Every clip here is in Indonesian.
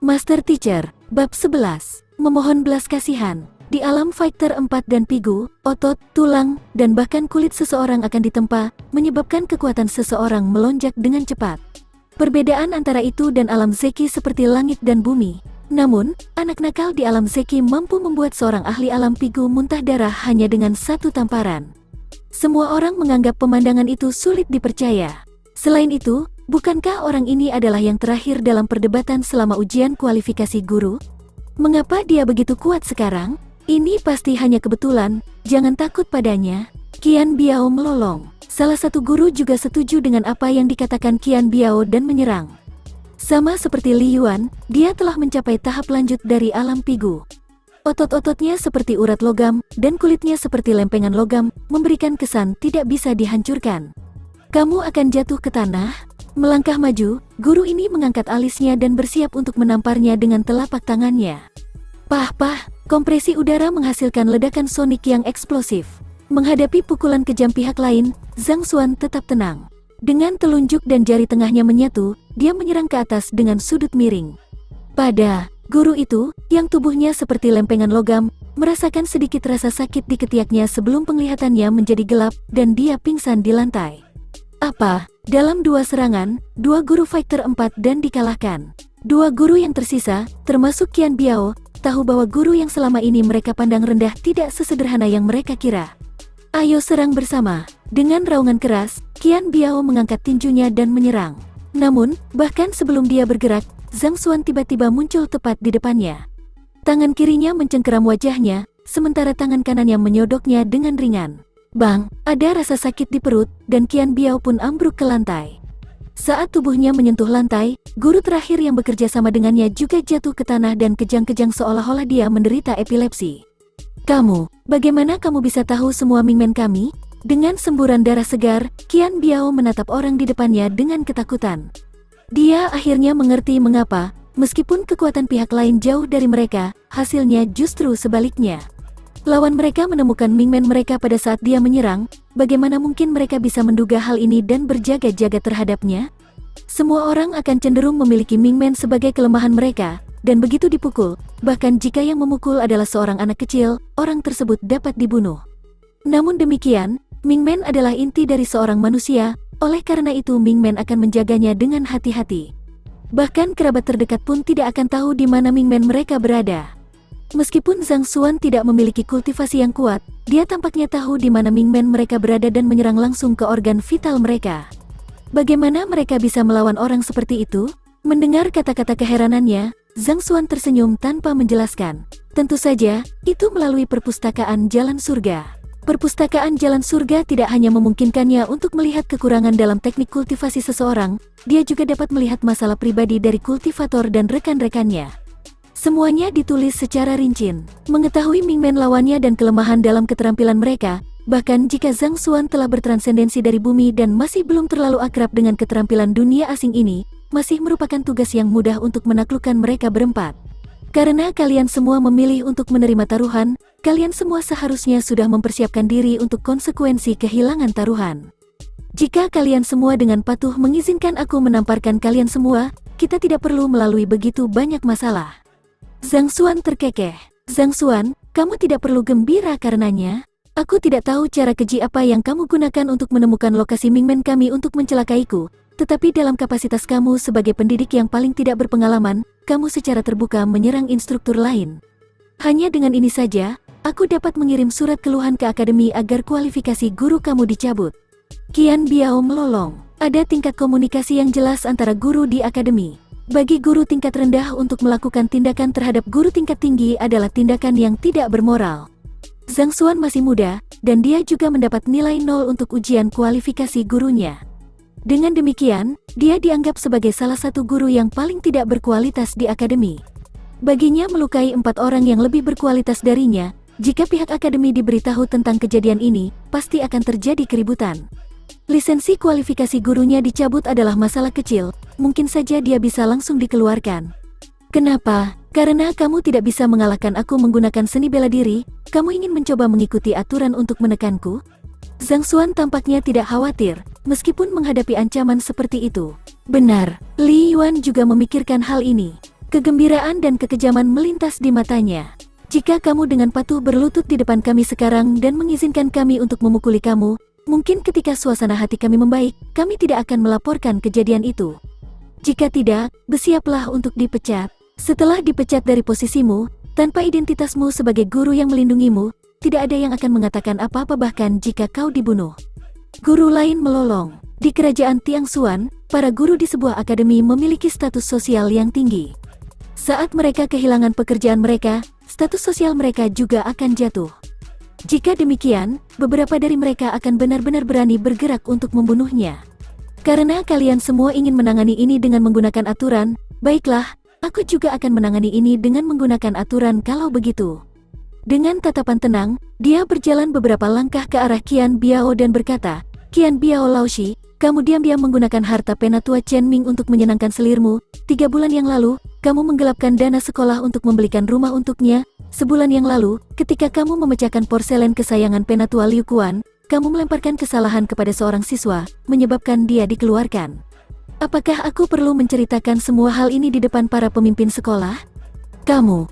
Master Teacher, Bab 11, Memohon Belas Kasihan. Di alam fighter 4 dan pigu, otot, tulang, dan bahkan kulit seseorang akan ditempa, menyebabkan kekuatan seseorang melonjak dengan cepat. Perbedaan antara itu dan alam Zeki seperti langit dan bumi. Namun, anak nakal di alam Zeki mampu membuat seorang ahli alam pigu muntah darah hanya dengan satu tamparan. Semua orang menganggap pemandangan itu sulit dipercaya. Selain itu, bukankah orang ini adalah yang terakhir dalam perdebatan selama ujian kualifikasi guru? Mengapa dia begitu kuat sekarang? Ini pasti hanya kebetulan, jangan takut padanya. Qian Biao melolong. Salah satu guru juga setuju dengan apa yang dikatakan Qian Biao dan menyerang. Sama seperti Li Yuan, dia telah mencapai tahap lanjut dari alam pigu. Otot-ototnya seperti urat logam, dan kulitnya seperti lempengan logam, memberikan kesan tidak bisa dihancurkan. Kamu akan jatuh ke tanah. Melangkah maju, guru ini mengangkat alisnya dan bersiap untuk menamparnya dengan telapak tangannya. Pah-pah, kompresi udara menghasilkan ledakan sonik yang eksplosif. Menghadapi pukulan kejam pihak lain, Zhang Xuan tetap tenang. Dengan telunjuk dan jari tengahnya menyatu, dia menyerang ke atas dengan sudut miring. Pada guru itu, yang tubuhnya seperti lempengan logam, merasakan sedikit rasa sakit di ketiaknya sebelum penglihatannya menjadi gelap dan dia pingsan di lantai. Apa? Dalam dua serangan, dua guru fighter 4 dan dikalahkan. Dua guru yang tersisa, termasuk Qian Biao, tahu bahwa guru yang selama ini mereka pandang rendah tidak sesederhana yang mereka kira. Ayo serang bersama. Dengan raungan keras, Qian Biao mengangkat tinjunya dan menyerang. Namun, bahkan sebelum dia bergerak, Zhang Xuan tiba-tiba muncul tepat di depannya. Tangan kirinya mencengkeram wajahnya, sementara tangan kanannya menyodoknya dengan ringan. Bang, ada rasa sakit di perut, dan Qian Biao pun ambruk ke lantai. Saat tubuhnya menyentuh lantai, guru terakhir yang bekerja sama dengannya juga jatuh ke tanah dan kejang-kejang seolah-olah dia menderita epilepsi. Kamu, bagaimana kamu bisa tahu semua mingmen kami? Dengan semburan darah segar, Qian Biao menatap orang di depannya dengan ketakutan. Dia akhirnya mengerti mengapa, meskipun kekuatan pihak lain jauh dari mereka, hasilnya justru sebaliknya. Lawan mereka menemukan mingmen mereka pada saat dia menyerang, bagaimana mungkin mereka bisa menduga hal ini dan berjaga-jaga terhadapnya? Semua orang akan cenderung memiliki mingmen sebagai kelemahan mereka, dan begitu dipukul, bahkan jika yang memukul adalah seorang anak kecil, orang tersebut dapat dibunuh. Namun demikian, mingmen adalah inti dari seorang manusia, oleh karena itu mingmen akan menjaganya dengan hati-hati. Bahkan kerabat terdekat pun tidak akan tahu di mana mingmen mereka berada. Meskipun Zhang Xuan tidak memiliki kultivasi yang kuat, dia tampaknya tahu di mana mingmen mereka berada dan menyerang langsung ke organ vital mereka. Bagaimana mereka bisa melawan orang seperti itu? Mendengar kata-kata keheranannya, Zhang Xuan tersenyum tanpa menjelaskan. Tentu saja, itu melalui perpustakaan Jalan Surga. Perpustakaan Jalan Surga tidak hanya memungkinkannya untuk melihat kekurangan dalam teknik kultivasi seseorang, dia juga dapat melihat masalah pribadi dari kultivator dan rekan-rekannya. Semuanya ditulis secara rinci. Mengetahui mingmen lawannya dan kelemahan dalam keterampilan mereka, bahkan jika Zhang Xuan telah bertransendensi dari bumi dan masih belum terlalu akrab dengan keterampilan dunia asing ini, masih merupakan tugas yang mudah untuk menaklukkan mereka berempat. Karena kalian semua memilih untuk menerima taruhan, kalian semua seharusnya sudah mempersiapkan diri untuk konsekuensi kehilangan taruhan. Jika kalian semua dengan patuh mengizinkan aku menamparkan kalian semua, kita tidak perlu melalui begitu banyak masalah. Zhang Xuan terkekeh. Zhang Xuan, kamu tidak perlu gembira karenanya. Aku tidak tahu cara keji apa yang kamu gunakan untuk menemukan lokasi mingmen kami untuk mencelakaiku, tetapi dalam kapasitas kamu sebagai pendidik yang paling tidak berpengalaman, kamu secara terbuka menyerang instruktur lain. Hanya dengan ini saja, aku dapat mengirim surat keluhan ke akademi agar kualifikasi guru kamu dicabut. Qian Biao melolong. Ada tingkat komunikasi yang jelas antara guru di akademi. Bagi guru tingkat rendah untuk melakukan tindakan terhadap guru tingkat tinggi adalah tindakan yang tidak bermoral. Zhang Xuan masih muda, dan dia juga mendapat nilai 0 untuk ujian kualifikasi gurunya. Dengan demikian, dia dianggap sebagai salah satu guru yang paling tidak berkualitas di akademi. Baginya melukai 4 orang yang lebih berkualitas darinya, jika pihak akademi diberitahu tentang kejadian ini, pasti akan terjadi keributan. Lisensi kualifikasi gurunya dicabut adalah masalah kecil, mungkin saja dia bisa langsung dikeluarkan. Kenapa? Karena kamu tidak bisa mengalahkan aku menggunakan seni bela diri, kamu ingin mencoba mengikuti aturan untuk menekanku? Zhang Xuan tampaknya tidak khawatir, meskipun menghadapi ancaman seperti itu. Benar, Li Yuan juga memikirkan hal ini. Kegembiraan dan kekejaman melintas di matanya. Jika kamu dengan patuh berlutut di depan kami sekarang dan mengizinkan kami untuk memukuli kamu, mungkin ketika suasana hati kami membaik, kami tidak akan melaporkan kejadian itu. Jika tidak, bersiaplah untuk dipecat. Setelah dipecat dari posisimu, tanpa identitasmu sebagai guru yang melindungimu, tidak ada yang akan mengatakan apa-apa bahkan jika kau dibunuh. Guru lain melolong. Di kerajaan Tiangsuan, para guru di sebuah akademi memiliki status sosial yang tinggi. Saat mereka kehilangan pekerjaan mereka, status sosial mereka juga akan jatuh. Jika demikian, beberapa dari mereka akan benar-benar berani bergerak untuk membunuhnya. Karena kalian semua ingin menangani ini dengan menggunakan aturan, baiklah, aku juga akan menangani ini dengan menggunakan aturan kalau begitu. Dengan tatapan tenang, dia berjalan beberapa langkah ke arah Qian Biao dan berkata, Qian Biao Laoshi, kamu diam-diam menggunakan harta penatua Chen Ming untuk menyenangkan selirmu. 3 bulan yang lalu, kamu menggelapkan dana sekolah untuk membelikan rumah untuknya. Sebulan yang lalu, ketika kamu memecahkan porselen kesayangan penatua Liu Kuan, kamu melemparkan kesalahan kepada seorang siswa, menyebabkan dia dikeluarkan. Apakah aku perlu menceritakan semua hal ini di depan para pemimpin sekolah? Kamu,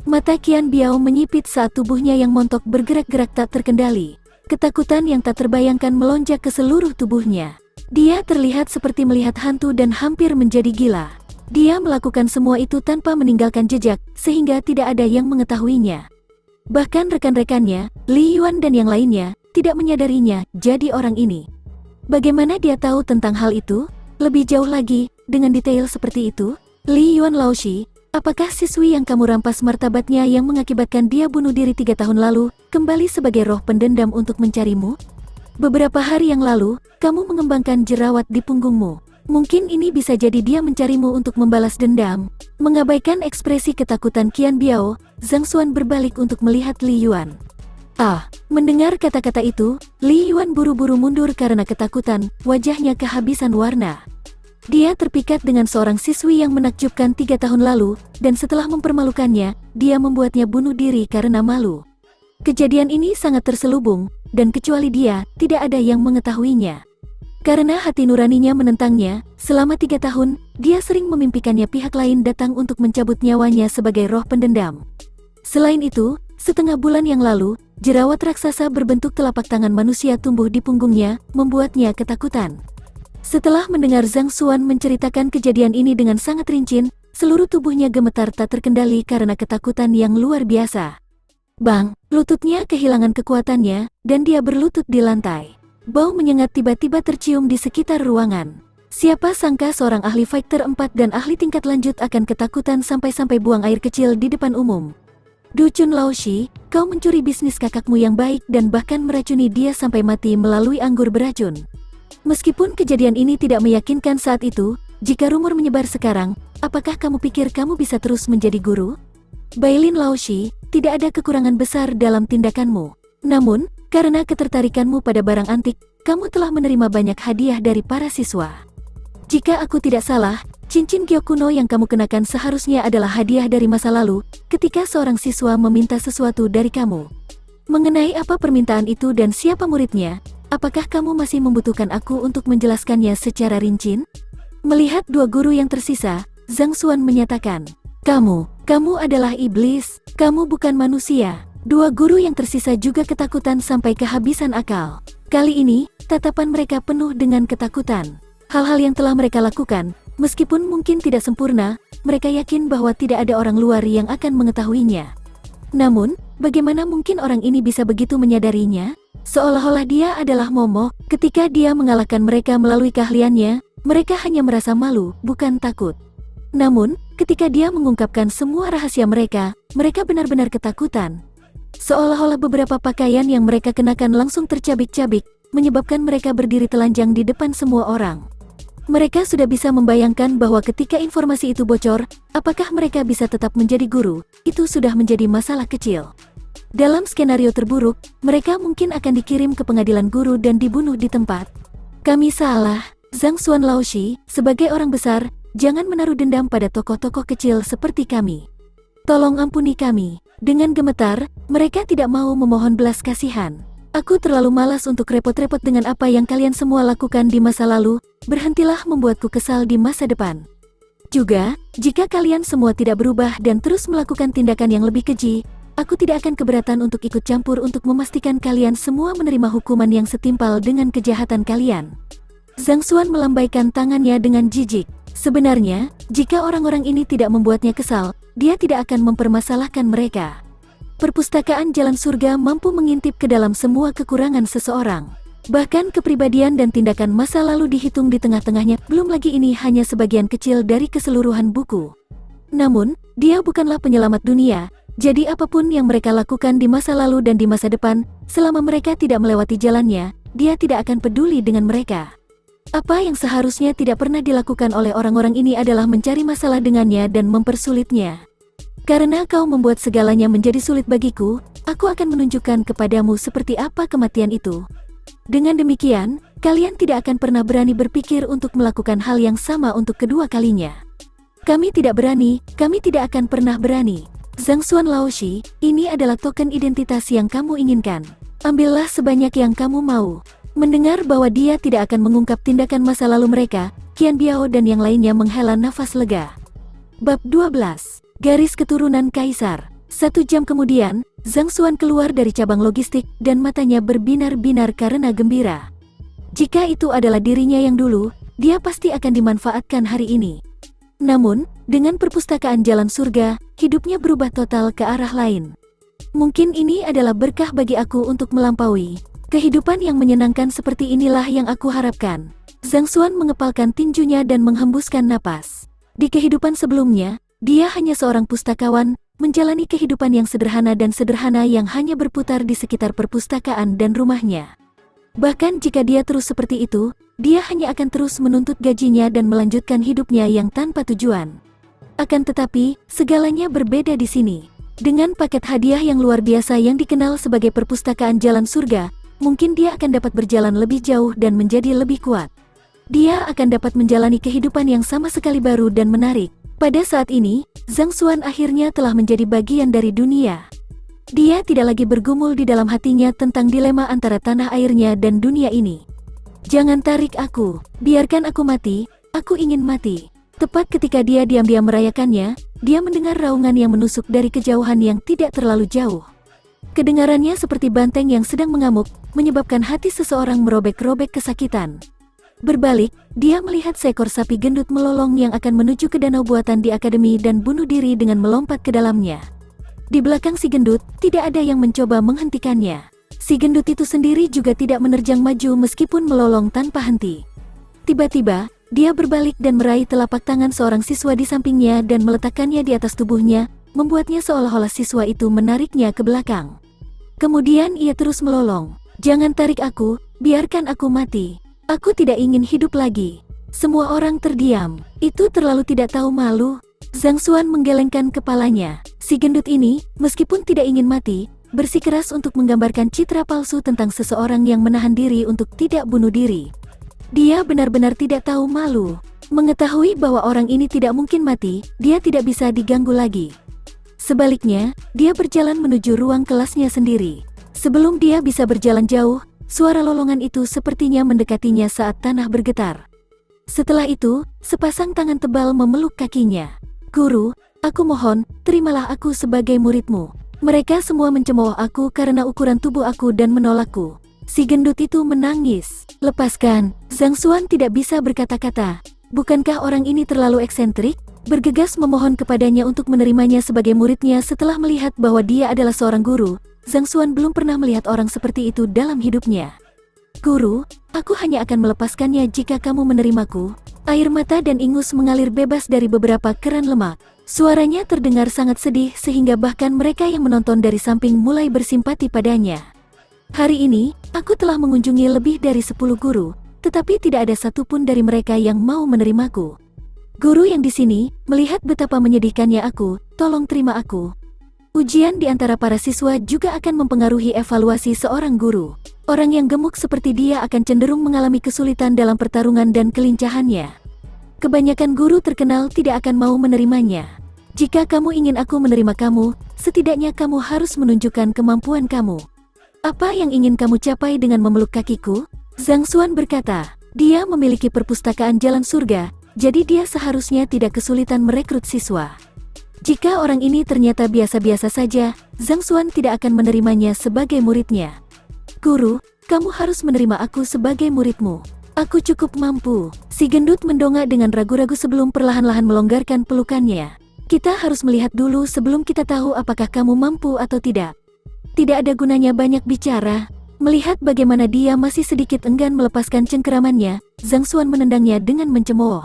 mata Qian Biao menyipit saat tubuhnya yang montok bergerak-gerak tak terkendali. Ketakutan yang tak terbayangkan melonjak ke seluruh tubuhnya. Dia terlihat seperti melihat hantu dan hampir menjadi gila. Dia melakukan semua itu tanpa meninggalkan jejak, sehingga tidak ada yang mengetahuinya. Bahkan rekan-rekannya, Li Yuan dan yang lainnya, tidak menyadarinya jadi orang ini. Bagaimana dia tahu tentang hal itu? Lebih jauh lagi, dengan detail seperti itu, Li Yuan Laoshi, apakah siswi yang kamu rampas martabatnya yang mengakibatkan dia bunuh diri 3 tahun lalu, kembali sebagai roh pendendam untuk mencarimu? Beberapa hari yang lalu, kamu mengembangkan jerawat di punggungmu. Mungkin ini bisa jadi dia mencarimu untuk membalas dendam. Mengabaikan ekspresi ketakutan Qian Biao, Zhang Xuan berbalik untuk melihat Li Yuan. Mendengar kata-kata itu, Li Yuan buru-buru mundur karena ketakutan, wajahnya kehabisan warna. Dia terpikat dengan seorang siswi yang menakjubkan 3 tahun lalu, dan setelah mempermalukannya, dia membuatnya bunuh diri karena malu. Kejadian ini sangat terselubung, dan kecuali dia, tidak ada yang mengetahuinya. Karena hati nuraninya menentangnya, selama 3 tahun, dia sering memimpikannya pihak lain datang untuk mencabut nyawanya sebagai roh pendendam. Selain itu, setengah bulan yang lalu, jerawat raksasa berbentuk telapak tangan manusia tumbuh di punggungnya, membuatnya ketakutan. Setelah mendengar Zhang Xuan menceritakan kejadian ini dengan sangat rinci, seluruh tubuhnya gemetar tak terkendali karena ketakutan yang luar biasa. Bang, lututnya kehilangan kekuatannya, dan dia berlutut di lantai. Bau menyengat tiba-tiba tercium di sekitar ruangan. Siapa sangka seorang ahli fighter 4 dan ahli tingkat lanjut akan ketakutan sampai-sampai buang air kecil di depan umum. Du Chun Laoshi, kau mencuri bisnis kakakmu yang baik dan bahkan meracuni dia sampai mati melalui anggur beracun. Meskipun kejadian ini tidak meyakinkan saat itu, jika rumor menyebar sekarang, apakah kamu pikir kamu bisa terus menjadi guru? Bailin Laoshi, tidak ada kekurangan besar dalam tindakanmu. Namun, karena ketertarikanmu pada barang antik, kamu telah menerima banyak hadiah dari para siswa. Jika aku tidak salah, cincin giok kuno yang kamu kenakan seharusnya adalah hadiah dari masa lalu, ketika seorang siswa meminta sesuatu dari kamu. Mengenai apa permintaan itu dan siapa muridnya, apakah kamu masih membutuhkan aku untuk menjelaskannya secara rinci? Melihat 2 guru yang tersisa, Zhang Xuan menyatakan, Kamu adalah iblis, kamu bukan manusia. 2 guru yang tersisa juga ketakutan sampai kehabisan akal. Kali ini, tatapan mereka penuh dengan ketakutan. Hal-hal yang telah mereka lakukan, meskipun mungkin tidak sempurna, mereka yakin bahwa tidak ada orang luar yang akan mengetahuinya. Namun, bagaimana mungkin orang ini bisa begitu menyadarinya? Seolah-olah dia adalah momok. Ketika dia mengalahkan mereka melalui keahliannya, mereka hanya merasa malu, bukan takut. Namun, ketika dia mengungkapkan semua rahasia mereka, mereka benar-benar ketakutan. Seolah-olah beberapa pakaian yang mereka kenakan langsung tercabik-cabik, menyebabkan mereka berdiri telanjang di depan semua orang. Mereka sudah bisa membayangkan bahwa ketika informasi itu bocor, apakah mereka bisa tetap menjadi guru, itu sudah menjadi masalah kecil. Dalam skenario terburuk, mereka mungkin akan dikirim ke pengadilan guru dan dibunuh di tempat. Kami salah, Zhang Xuan Laoshi, sebagai orang besar, jangan menaruh dendam pada tokoh-tokoh kecil seperti kami. Tolong ampuni kami. Dengan gemetar, mereka tidak mau memohon belas kasihan. Aku terlalu malas untuk repot-repot dengan apa yang kalian semua lakukan di masa lalu, berhentilah membuatku kesal di masa depan. Juga, jika kalian semua tidak berubah dan terus melakukan tindakan yang lebih keji, aku tidak akan keberatan untuk ikut campur untuk memastikan kalian semua menerima hukuman yang setimpal dengan kejahatan kalian. Zhang Xuan melambaikan tangannya dengan jijik. Sebenarnya, jika orang-orang ini tidak membuatnya kesal, dia tidak akan mempermasalahkan mereka. Perpustakaan Jalan Surga mampu mengintip ke dalam semua kekurangan seseorang. Bahkan kepribadian dan tindakan masa lalu dihitung di tengah-tengahnya, belum lagi ini hanya sebagian kecil dari keseluruhan buku. Namun, dia bukanlah penyelamat dunia, jadi apapun yang mereka lakukan di masa lalu dan di masa depan, selama mereka tidak melewati jalannya, dia tidak akan peduli dengan mereka. Apa yang seharusnya tidak pernah dilakukan oleh orang-orang ini adalah mencari masalah dengannya dan mempersulitnya. Karena kau membuat segalanya menjadi sulit bagiku, aku akan menunjukkan kepadamu seperti apa kematian itu. Dengan demikian, kalian tidak akan pernah berani berpikir untuk melakukan hal yang sama untuk kedua kalinya. Kami tidak berani, kami tidak akan pernah berani. Zhang Xuan Laoshi, ini adalah token identitas yang kamu inginkan. Ambillah sebanyak yang kamu mau. Mendengar bahwa dia tidak akan mengungkap tindakan masa lalu mereka, Qian Biao dan yang lainnya menghela nafas lega. Bab 12. Garis Keturunan Kaisar. 1 jam kemudian, Zhang Xuan keluar dari cabang logistik dan matanya berbinar-binar karena gembira. Jika itu adalah dirinya yang dulu, dia pasti akan dimanfaatkan hari ini. Namun, dengan perpustakaan Jalan Surga, hidupnya berubah total ke arah lain. Mungkin ini adalah berkah bagi aku untuk melampaui. Kehidupan yang menyenangkan seperti inilah yang aku harapkan. Zhang Xuan mengepalkan tinjunya dan menghembuskan napas. Di kehidupan sebelumnya, dia hanya seorang pustakawan, menjalani kehidupan yang sederhana yang hanya berputar di sekitar perpustakaan dan rumahnya. Bahkan jika dia terus seperti itu, dia hanya akan terus menuntut gajinya dan melanjutkan hidupnya yang tanpa tujuan. Akan tetapi, segalanya berbeda di sini. Dengan paket hadiah yang luar biasa yang dikenal sebagai perpustakaan Jalan Surga, mungkin dia akan dapat berjalan lebih jauh dan menjadi lebih kuat. Dia akan dapat menjalani kehidupan yang sama sekali baru dan menarik. Pada saat ini, Zhang Xuan akhirnya telah menjadi bagian dari dunia. Dia tidak lagi bergumul di dalam hatinya tentang dilema antara tanah airnya dan dunia ini. Jangan tarik aku, biarkan aku mati, aku ingin mati. Tepat ketika dia diam-diam merayakannya, dia mendengar raungan yang menusuk dari kejauhan yang tidak terlalu jauh. Kedengarannya seperti banteng yang sedang mengamuk, menyebabkan hati seseorang merobek-robek kesakitan. Berbalik, dia melihat seekor sapi gendut melolong yang akan menuju ke danau buatan di akademi dan bunuh diri dengan melompat ke dalamnya. Di belakang si gendut, tidak ada yang mencoba menghentikannya. Si gendut itu sendiri juga tidak menerjang maju meskipun melolong tanpa henti. Tiba-tiba, dia berbalik dan meraih telapak tangan seorang siswa di sampingnya dan meletakkannya di atas tubuhnya, membuatnya seolah-olah siswa itu menariknya ke belakang. Kemudian ia terus melolong. Jangan tarik aku, biarkan aku mati. Aku tidak ingin hidup lagi. Semua orang terdiam. Itu terlalu tidak tahu malu. Zhang Xuan menggelengkan kepalanya. Si gendut ini, meskipun tidak ingin mati, bersikeras untuk menggambarkan citra palsu tentang seseorang yang menahan diri untuk tidak bunuh diri. Dia benar-benar tidak tahu malu. Mengetahui bahwa orang ini tidak mungkin mati, dia tidak bisa diganggu lagi. Sebaliknya, dia berjalan menuju ruang kelasnya sendiri. Sebelum dia bisa berjalan jauh, suara lolongan itu sepertinya mendekatinya saat tanah bergetar. Setelah itu, sepasang tangan tebal memeluk kakinya. Guru, aku mohon, terimalah aku sebagai muridmu. Mereka semua mencemooh aku karena ukuran tubuh aku dan menolakku. Si gendut itu menangis. Lepaskan. Zhang Xuan tidak bisa berkata-kata. Bukankah orang ini terlalu eksentrik? Bergegas memohon kepadanya untuk menerimanya sebagai muridnya setelah melihat bahwa dia adalah seorang guru. Zhang Xuan belum pernah melihat orang seperti itu dalam hidupnya. Guru, aku hanya akan melepaskannya jika kamu menerimaku. Air mata dan ingus mengalir bebas dari beberapa keran lemak. Suaranya terdengar sangat sedih sehingga bahkan mereka yang menonton dari samping mulai bersimpati padanya. Hari ini, aku telah mengunjungi lebih dari 10 guru, tetapi tidak ada satupun dari mereka yang mau menerimaku. Guru yang di sini, melihat betapa menyedihkannya aku, tolong terima aku. Ujian di antara para siswa juga akan mempengaruhi evaluasi seorang guru. Orang yang gemuk seperti dia akan cenderung mengalami kesulitan dalam pertarungan dan kelincahannya. Kebanyakan guru terkenal tidak akan mau menerimanya. Jika kamu ingin aku menerima kamu, setidaknya kamu harus menunjukkan kemampuan kamu. Apa yang ingin kamu capai dengan memeluk kakiku? Zhang Xuan berkata, dia memiliki perpustakaan Jalan Surga, jadi dia seharusnya tidak kesulitan merekrut siswa. Jika orang ini ternyata biasa-biasa saja, Zhang Xuan tidak akan menerimanya sebagai muridnya. Guru, kamu harus menerima aku sebagai muridmu. Aku cukup mampu. Si gendut mendongak dengan ragu-ragu sebelum perlahan-lahan melonggarkan pelukannya. Kita harus melihat dulu sebelum kita tahu apakah kamu mampu atau tidak. Tidak ada gunanya banyak bicara. Melihat bagaimana dia masih sedikit enggan melepaskan cengkeramannya, Zhang Xuan menendangnya dengan mencemooh.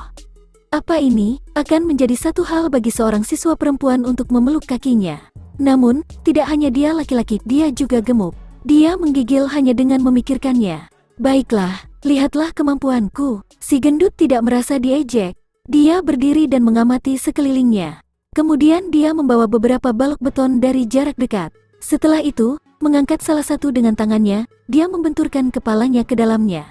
Apa ini akan menjadi satu hal bagi seorang siswa perempuan untuk memeluk kakinya. Namun, tidak hanya dia laki-laki, dia juga gemuk. Dia menggigil hanya dengan memikirkannya. Baiklah, lihatlah kemampuanku. Si gendut tidak merasa diejek. Dia berdiri dan mengamati sekelilingnya. Kemudian dia membawa beberapa balok beton dari jarak dekat. Setelah itu, mengangkat salah satu dengan tangannya, dia membenturkan kepalanya ke dalamnya.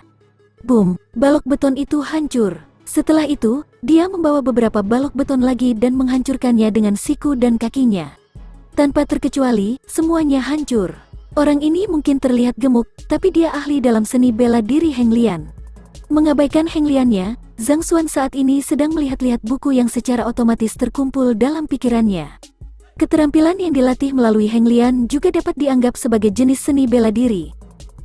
Boom, balok beton itu hancur. Setelah itu, dia membawa beberapa balok beton lagi dan menghancurkannya dengan siku dan kakinya. Tanpa terkecuali, semuanya hancur. Orang ini mungkin terlihat gemuk, tapi dia ahli dalam seni bela diri Heng Lian. Mengabaikan Heng Liannya, Zhang Xuan saat ini sedang melihat-lihat buku yang secara otomatis terkumpul dalam pikirannya. Keterampilan yang dilatih melalui Heng Lian juga dapat dianggap sebagai jenis seni bela diri.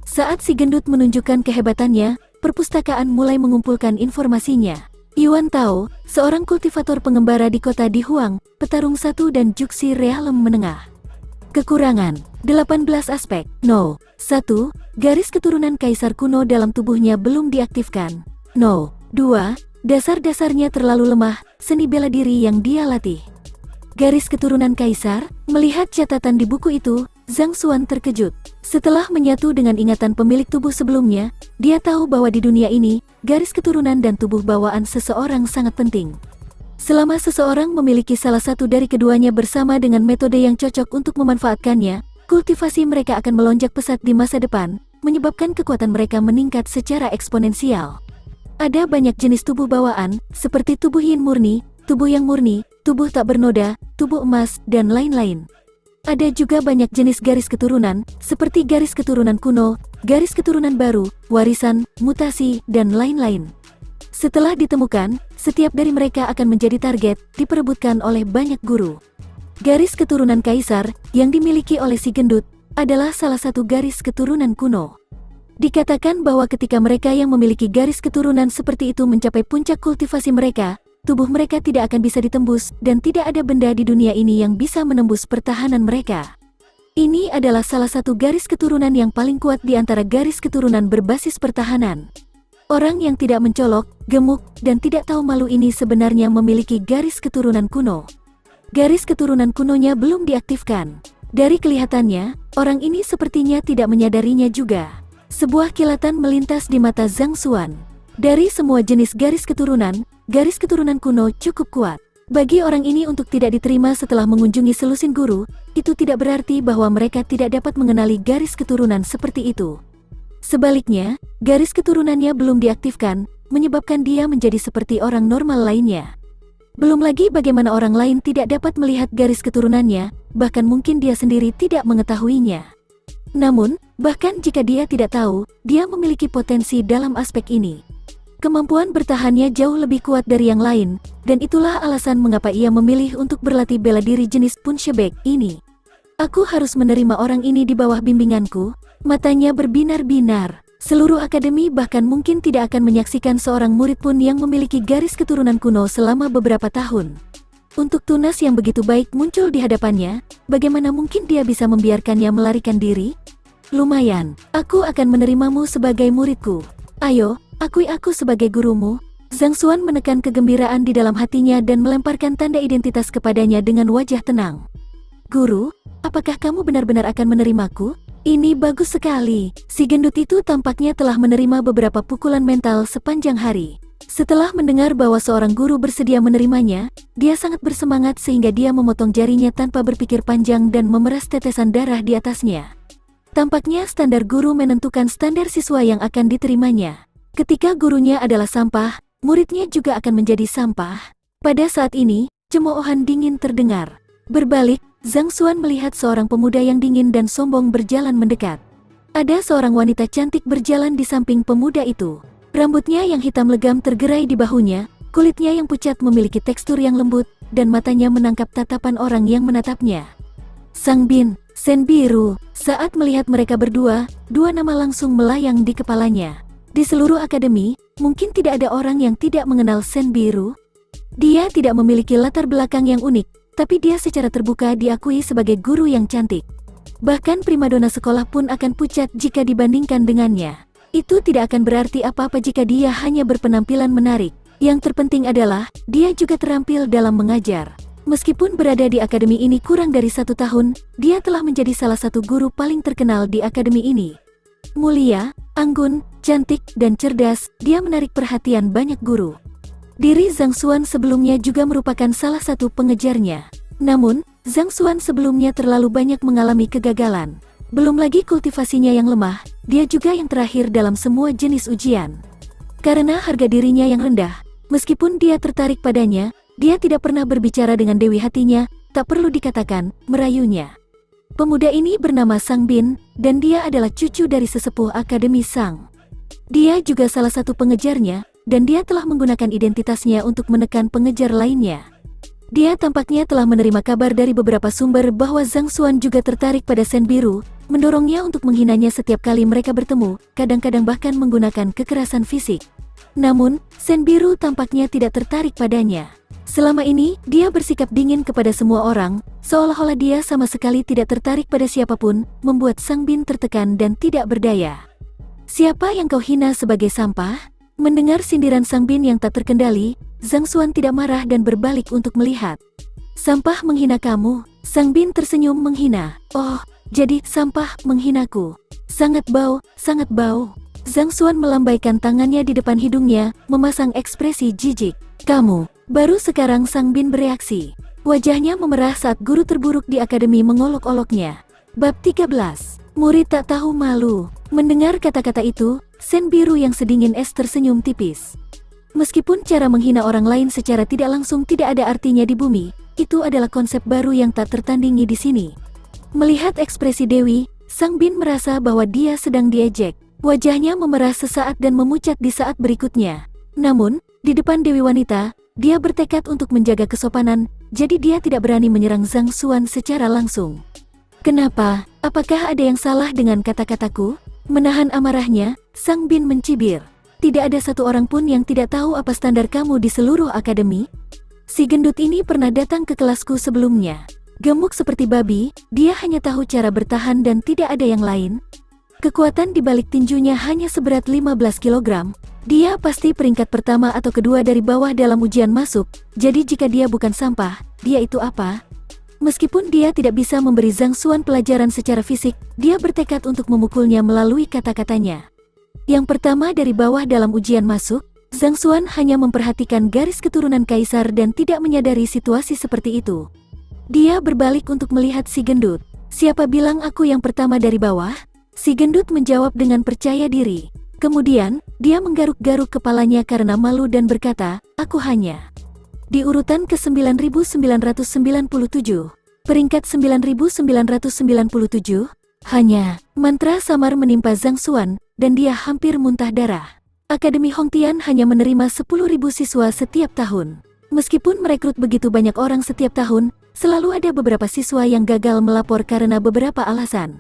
Saat si gendut menunjukkan kehebatannya, perpustakaan mulai mengumpulkan informasinya. Yuan Tao, seorang kultivator pengembara di kota Dihuang, petarung 1 dan Juxi Realem menengah. Kekurangan, 18 aspek. No. 1. Garis keturunan kaisar kuno dalam tubuhnya belum diaktifkan. No. 2. Dasar-dasarnya terlalu lemah, seni bela diri yang dia latih. Garis keturunan kaisar, melihat catatan di buku itu, Zhang Xuan terkejut. Setelah menyatu dengan ingatan pemilik tubuh sebelumnya, dia tahu bahwa di dunia ini, garis keturunan dan tubuh bawaan seseorang sangat penting. Selama seseorang memiliki salah satu dari keduanya bersama dengan metode yang cocok untuk memanfaatkannya, kultivasi mereka akan melonjak pesat di masa depan, menyebabkan kekuatan mereka meningkat secara eksponensial. Ada banyak jenis tubuh bawaan, seperti tubuh yin murni, tubuh yang murni, tubuh tak bernoda, tubuh emas, dan lain-lain. Ada juga banyak jenis garis keturunan, seperti garis keturunan kuno, garis keturunan baru, warisan, mutasi, dan lain-lain. Setelah ditemukan, setiap dari mereka akan menjadi target, diperebutkan oleh banyak guru. Garis keturunan kaisar, yang dimiliki oleh si gendut, adalah salah satu garis keturunan kuno. Dikatakan bahwa ketika mereka yang memiliki garis keturunan seperti itu mencapai puncak kultivasi mereka, tubuh mereka tidak akan bisa ditembus, dan tidak ada benda di dunia ini yang bisa menembus pertahanan mereka. Ini adalah salah satu garis keturunan yang paling kuat di antara garis keturunan berbasis pertahanan. Orang yang tidak mencolok, gemuk, dan tidak tahu malu ini sebenarnya memiliki garis keturunan kuno. Garis keturunan kunonya belum diaktifkan. Dari kelihatannya, orang ini sepertinya tidak menyadarinya juga. Sebuah kilatan melintas di mata Zhang Xuan. Dari semua jenis garis keturunan kuno cukup kuat. Bagi orang ini untuk tidak diterima setelah mengunjungi selusin guru, itu tidak berarti bahwa mereka tidak dapat mengenali garis keturunan seperti itu. Sebaliknya, garis keturunannya belum diaktifkan, menyebabkan dia menjadi seperti orang normal lainnya. Belum lagi bagaimana orang lain tidak dapat melihat garis keturunannya, bahkan mungkin dia sendiri tidak mengetahuinya. Namun, bahkan jika dia tidak tahu, dia memiliki potensi dalam aspek ini. Kemampuan bertahannya jauh lebih kuat dari yang lain, dan itulah alasan mengapa ia memilih untuk berlatih bela diri jenis Punshebek ini. Aku harus menerima orang ini di bawah bimbinganku. Matanya berbinar-binar. Seluruh akademi bahkan mungkin tidak akan menyaksikan seorang murid pun yang memiliki garis keturunan kuno selama beberapa tahun. Untuk tunas yang begitu baik muncul di hadapannya, bagaimana mungkin dia bisa membiarkannya melarikan diri? Lumayan, aku akan menerimamu sebagai muridku. Ayo, akui aku sebagai gurumu. Zhang Xuan menekan kegembiraan di dalam hatinya dan melemparkan tanda identitas kepadanya dengan wajah tenang. Guru, apakah kamu benar-benar akan menerimaku? Ini bagus sekali. Si gendut itu tampaknya telah menerima beberapa pukulan mental sepanjang hari. Setelah mendengar bahwa seorang guru bersedia menerimanya, dia sangat bersemangat sehingga dia memotong jarinya tanpa berpikir panjang dan memeras tetesan darah di atasnya. Tampaknya standar guru menentukan standar siswa yang akan diterimanya. Ketika gurunya adalah sampah, muridnya juga akan menjadi sampah. Pada saat ini, cemoohan dingin terdengar. Berbalik, Zhang Xuan melihat seorang pemuda yang dingin dan sombong berjalan mendekat. Ada seorang wanita cantik berjalan di samping pemuda itu. Rambutnya yang hitam legam tergerai di bahunya, Kulitnya yang pucat memiliki tekstur yang lembut, dan matanya menangkap tatapan orang yang menatapnya. Sangbin, Senbiru. Saat melihat mereka berdua, dua nama langsung melayang di kepalanya. Di seluruh akademi, mungkin tidak ada orang yang tidak mengenal Senbiru. Dia tidak memiliki latar belakang yang unik, tapi dia secara terbuka diakui sebagai guru yang cantik. Bahkan primadona sekolah pun akan pucat jika dibandingkan dengannya. Itu tidak akan berarti apa-apa jika dia hanya berpenampilan menarik. Yang terpenting adalah, dia juga terampil dalam mengajar. Meskipun berada di akademi ini kurang dari 1 tahun, dia telah menjadi salah satu guru paling terkenal di akademi ini. Mulia, anggun, cantik, dan cerdas, dia menarik perhatian banyak guru. Diri Zhang Xuan sebelumnya juga merupakan salah satu pengejarnya. Namun, Zhang Xuan sebelumnya terlalu banyak mengalami kegagalan. Belum lagi kultivasinya yang lemah, dia juga yang terakhir dalam semua jenis ujian. Karena harga dirinya yang rendah, meskipun dia tertarik padanya, dia tidak pernah berbicara dengan dewi hatinya, tak perlu dikatakan, merayunya. Pemuda ini bernama Sangbin, dan dia adalah cucu dari sesepuh Akademi Sang. Dia juga salah satu pengejarnya, dan dia telah menggunakan identitasnya untuk menekan pengejar lainnya. Dia tampaknya telah menerima kabar dari beberapa sumber bahwa Zhang Xuan juga tertarik pada Senbiru, mendorongnya untuk menghinanya setiap kali mereka bertemu, kadang-kadang bahkan menggunakan kekerasan fisik. Namun, Senbiru tampaknya tidak tertarik padanya. Selama ini, dia bersikap dingin kepada semua orang, seolah-olah dia sama sekali tidak tertarik pada siapapun, membuat Sangbin tertekan dan tidak berdaya. "Siapa yang kau hina sebagai sampah?" Mendengar sindiran Sangbin yang tak terkendali, Zhang Xuan tidak marah dan berbalik untuk melihat. "Sampah menghina kamu?" Sangbin tersenyum menghina. "Oh, jadi sampah menghinaku. Sangat bau, sangat bau." Zhang Xuan melambaikan tangannya di depan hidungnya, memasang ekspresi jijik. "Kamu." Baru sekarang Sangbin bereaksi. Wajahnya memerah saat guru terburuk di akademi mengolok-oloknya. Bab 13. Murid tak tahu malu. Mendengar kata-kata itu, Senbiru yang sedingin es tersenyum tipis. Meskipun cara menghina orang lain secara tidak langsung tidak ada artinya di bumi, itu adalah konsep baru yang tak tertandingi di sini. Melihat ekspresi Dewi, Sangbin merasa bahwa dia sedang diejek. Wajahnya memerah sesaat dan memucat di saat berikutnya. Namun, di depan Dewi wanita, dia bertekad untuk menjaga kesopanan, jadi dia tidak berani menyerang Zhang Xuan secara langsung. "Kenapa? Apakah ada yang salah dengan kata-kataku?" Menahan amarahnya, Sangbin mencibir. "Tidak ada satu orang pun yang tidak tahu apa standar kamu di seluruh akademi. Si gendut ini pernah datang ke kelasku sebelumnya. Gemuk seperti babi, dia hanya tahu cara bertahan dan tidak ada yang lain. Kekuatan di balik tinjunya hanya seberat 15 kg. Dia pasti peringkat pertama atau kedua dari bawah dalam ujian masuk, jadi jika dia bukan sampah, dia itu apa?" Meskipun dia tidak bisa memberi Zhang Xuan pelajaran secara fisik, dia bertekad untuk memukulnya melalui kata-katanya. Yang pertama dari bawah dalam ujian masuk, Zhang Xuan hanya memperhatikan garis keturunan kaisar dan tidak menyadari situasi seperti itu. Dia berbalik untuk melihat si gendut. "Siapa bilang aku yang pertama dari bawah?" Si gendut menjawab dengan percaya diri. Kemudian, dia menggaruk-garuk kepalanya karena malu dan berkata, "Aku hanya di urutan ke-9.997. Peringkat 9.997. Hanya." Mantra samar menimpa Zhang Xuan, dan dia hampir muntah darah. Akademi Hongtian hanya menerima 10.000 siswa setiap tahun. Meskipun merekrut begitu banyak orang setiap tahun, selalu ada beberapa siswa yang gagal melapor karena beberapa alasan.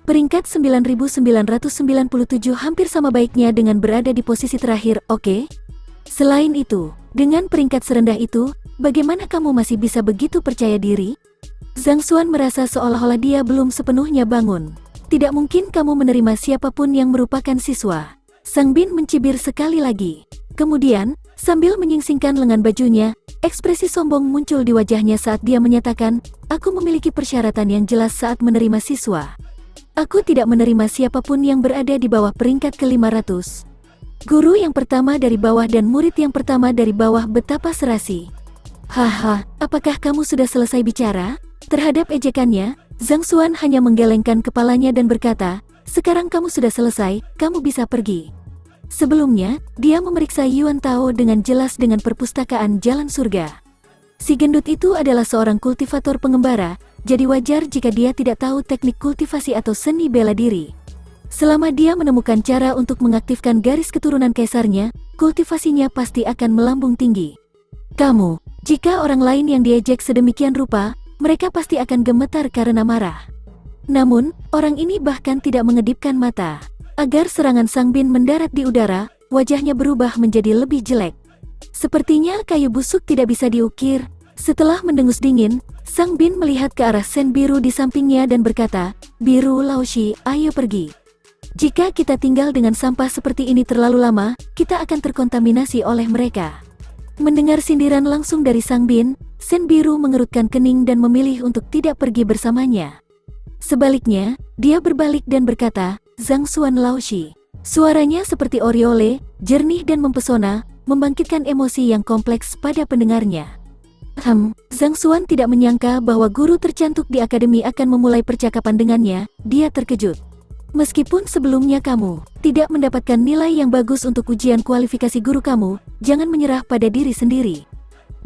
Peringkat 9.997 hampir sama baiknya dengan berada di posisi terakhir, oke? Selain itu, dengan peringkat serendah itu, bagaimana kamu masih bisa begitu percaya diri? Zhang Xuan merasa seolah-olah dia belum sepenuhnya bangun. "Tidak mungkin kamu menerima siapapun yang merupakan siswa." Sangbin mencibir sekali lagi. Kemudian, sambil menyingsingkan lengan bajunya, ekspresi sombong muncul di wajahnya saat dia menyatakan, "Aku memiliki persyaratan yang jelas saat menerima siswa. Aku tidak menerima siapapun yang berada di bawah peringkat ke-500. Guru yang pertama dari bawah dan murid yang pertama dari bawah." Betapa serasi. "Haha, apakah kamu sudah selesai bicara?" Terhadap ejekannya, Zhang Xuan hanya menggelengkan kepalanya dan berkata, "Sekarang kamu sudah selesai, kamu bisa pergi." Sebelumnya, dia memeriksa Yuan Tao dengan jelas dengan perpustakaan Jalan Surga. Si gendut itu adalah seorang kultivator pengembara, jadi wajar jika dia tidak tahu teknik kultivasi atau seni bela diri. Selama dia menemukan cara untuk mengaktifkan garis keturunan kaisarnya, kultivasinya pasti akan melambung tinggi. Kamu, jika orang lain yang diejek sedemikian rupa, mereka pasti akan gemetar karena marah. Namun, orang ini bahkan tidak mengedipkan mata. Agar serangan Sang Bin mendarat di udara, wajahnya berubah menjadi lebih jelek. Sepertinya kayu busuk tidak bisa diukir. Setelah mendengus dingin, Sang Bin melihat ke arah Sen Biru di sampingnya dan berkata, "Biru Laoshi, ayo pergi. Jika kita tinggal dengan sampah seperti ini terlalu lama, kita akan terkontaminasi oleh mereka." Mendengar sindiran langsung dari Sang Bin, Sen Biru mengerutkan kening dan memilih untuk tidak pergi bersamanya. Sebaliknya, dia berbalik dan berkata, "Zhang Xuan Laoshi." Suaranya seperti oriole, jernih dan mempesona, membangkitkan emosi yang kompleks pada pendengarnya. Zhang Xuan tidak menyangka bahwa guru tercantik di akademi akan memulai percakapan dengannya. Dia terkejut. "Meskipun sebelumnya kamu tidak mendapatkan nilai yang bagus untuk ujian kualifikasi guru kamu, jangan menyerah pada diri sendiri.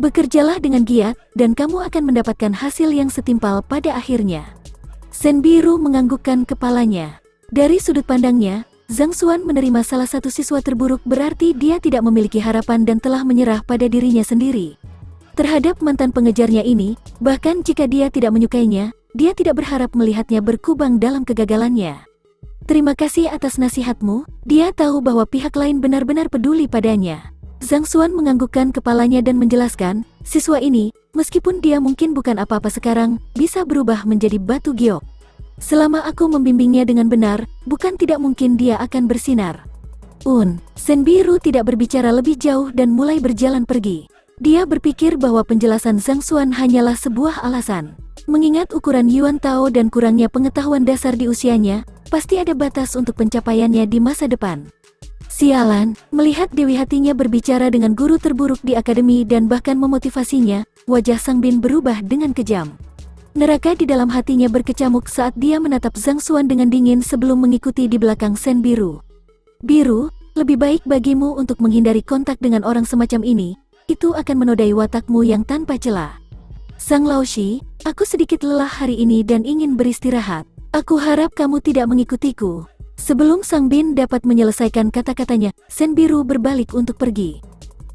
Bekerjalah dengan giat, dan kamu akan mendapatkan hasil yang setimpal pada akhirnya." Sen Biru menganggukkan kepalanya. Dari sudut pandangnya, Zhang Xuan menerima salah satu siswa terburuk berarti dia tidak memiliki harapan dan telah menyerah pada dirinya sendiri. Terhadap mantan pengejarnya ini, bahkan jika dia tidak menyukainya, dia tidak berharap melihatnya berkubang dalam kegagalannya. "Terima kasih atas nasihatmu." Dia tahu bahwa pihak lain benar-benar peduli padanya. Zhang Xuan menganggukkan kepalanya dan menjelaskan, "Siswa ini, meskipun dia mungkin bukan apa-apa sekarang, bisa berubah menjadi batu giok. Selama aku membimbingnya dengan benar, bukan tidak mungkin dia akan bersinar." Sen Biru tidak berbicara lebih jauh dan mulai berjalan pergi. Dia berpikir bahwa penjelasan Zhang Xuan hanyalah sebuah alasan. Mengingat ukuran Yuan Tao dan kurangnya pengetahuan dasar di usianya, pasti ada batas untuk pencapaiannya di masa depan. Sialan, melihat Dewi hatinya berbicara dengan guru terburuk di akademi dan bahkan memotivasinya, wajah Sang Bin berubah dengan kejam. Neraka di dalam hatinya berkecamuk saat dia menatap Zhang Xuan dengan dingin sebelum mengikuti di belakang Sen Biru. "Biru, lebih baik bagimu untuk menghindari kontak dengan orang semacam ini, itu akan menodai watakmu yang tanpa celah. Sang Laoshi, aku sedikit lelah hari ini dan ingin beristirahat. Aku harap kamu tidak mengikutiku." Sebelum Sang Bin dapat menyelesaikan kata-katanya, Sen Biru berbalik untuk pergi.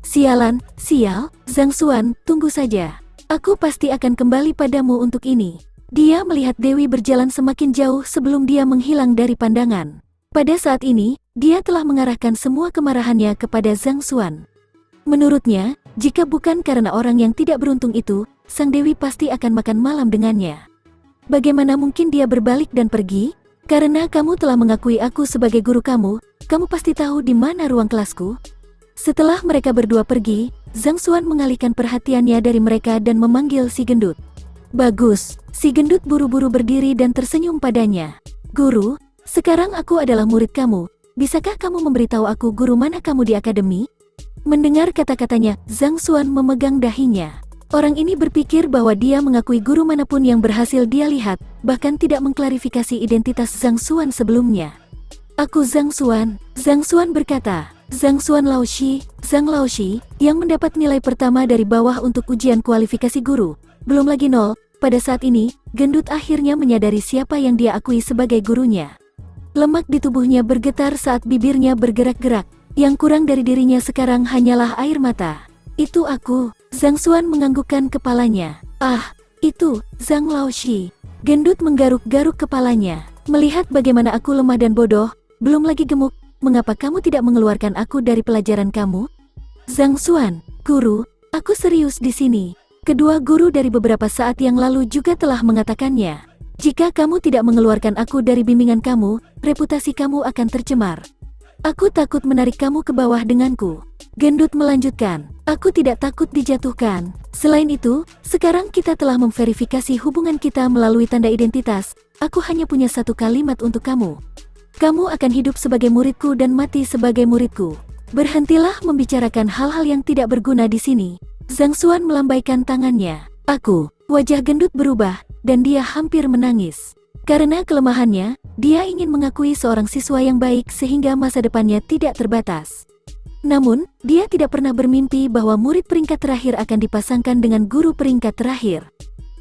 "Sialan, sial, Zhang Xuan, tunggu saja. Aku pasti akan kembali padamu untuk ini." Dia melihat Dewi berjalan semakin jauh sebelum dia menghilang dari pandangan. Pada saat ini, dia telah mengarahkan semua kemarahannya kepada Zhang Xuan. Menurutnya, jika bukan karena orang yang tidak beruntung itu, Sang Dewi pasti akan makan malam dengannya. Bagaimana mungkin dia berbalik dan pergi? "Karena kamu telah mengakui aku sebagai guru kamu, kamu pasti tahu di mana ruang kelasku." Setelah mereka berdua pergi, Zhang Xuan mengalihkan perhatiannya dari mereka dan memanggil si gendut. "Bagus." Si gendut buru-buru berdiri dan tersenyum padanya. "Guru, sekarang aku adalah murid kamu. Bisakah kamu memberitahu aku guru mana kamu di akademi?" Mendengar kata-katanya, Zhang Xuan memegang dahinya. Orang ini berpikir bahwa dia mengakui guru manapun yang berhasil dia lihat, bahkan tidak mengklarifikasi identitas Zhang Xuan sebelumnya. "Aku Zhang Xuan." Zhang Xuan berkata, "Zhang Xuan Laoshi, Zhang Laoshi, yang mendapat nilai pertama dari bawah untuk ujian kualifikasi guru. Belum lagi 0, pada saat ini, gendut akhirnya menyadari siapa yang dia akui sebagai gurunya. Lemak di tubuhnya bergetar saat bibirnya bergerak-gerak. Yang kurang dari dirinya sekarang hanyalah air mata. "Itu aku." Zhang Xuan menganggukkan kepalanya. "Ah, itu, Zhang Laoshi." Gendut menggaruk-garuk kepalanya. "Melihat bagaimana aku lemah dan bodoh, belum lagi gemuk, mengapa kamu tidak mengeluarkan aku dari pelajaran kamu?" "Zhang Xuan, guru, aku serius di sini. Kedua guru dari beberapa saat yang lalu juga telah mengatakannya. Jika kamu tidak mengeluarkan aku dari bimbingan kamu, reputasi kamu akan tercemar. Aku takut menarik kamu ke bawah denganku." Gendut melanjutkan, "Aku tidak takut dijatuhkan. Selain itu, sekarang kita telah memverifikasi hubungan kita melalui tanda identitas. Aku hanya punya satu kalimat untuk kamu. Kamu akan hidup sebagai muridku dan mati sebagai muridku. Berhentilah membicarakan hal-hal yang tidak berguna di sini." Zhang Xuan melambaikan tangannya. Wajah gendut berubah, dan dia hampir menangis. Karena kelemahannya, dia ingin mengakui seorang siswa yang baik sehingga masa depannya tidak terbatas. Namun, dia tidak pernah bermimpi bahwa murid peringkat terakhir akan dipasangkan dengan guru peringkat terakhir.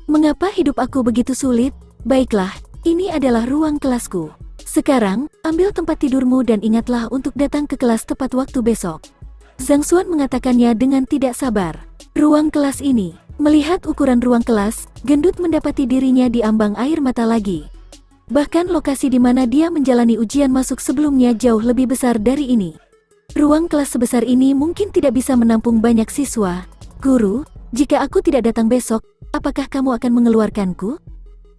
"Mengapa hidup aku begitu sulit? Baiklah, ini adalah ruang kelasku. Sekarang, ambil tempat tidurmu dan ingatlah untuk datang ke kelas tepat waktu besok. Zhang Xuan mengatakannya dengan tidak sabar. Ruang kelas ini. Melihat ukuran ruang kelas, gendut mendapati dirinya di ambang air mata lagi. Bahkan lokasi di mana dia menjalani ujian masuk sebelumnya jauh lebih besar dari ini. Ruang kelas sebesar ini mungkin tidak bisa menampung banyak siswa. Guru, jika aku tidak datang besok, apakah kamu akan mengeluarkanku?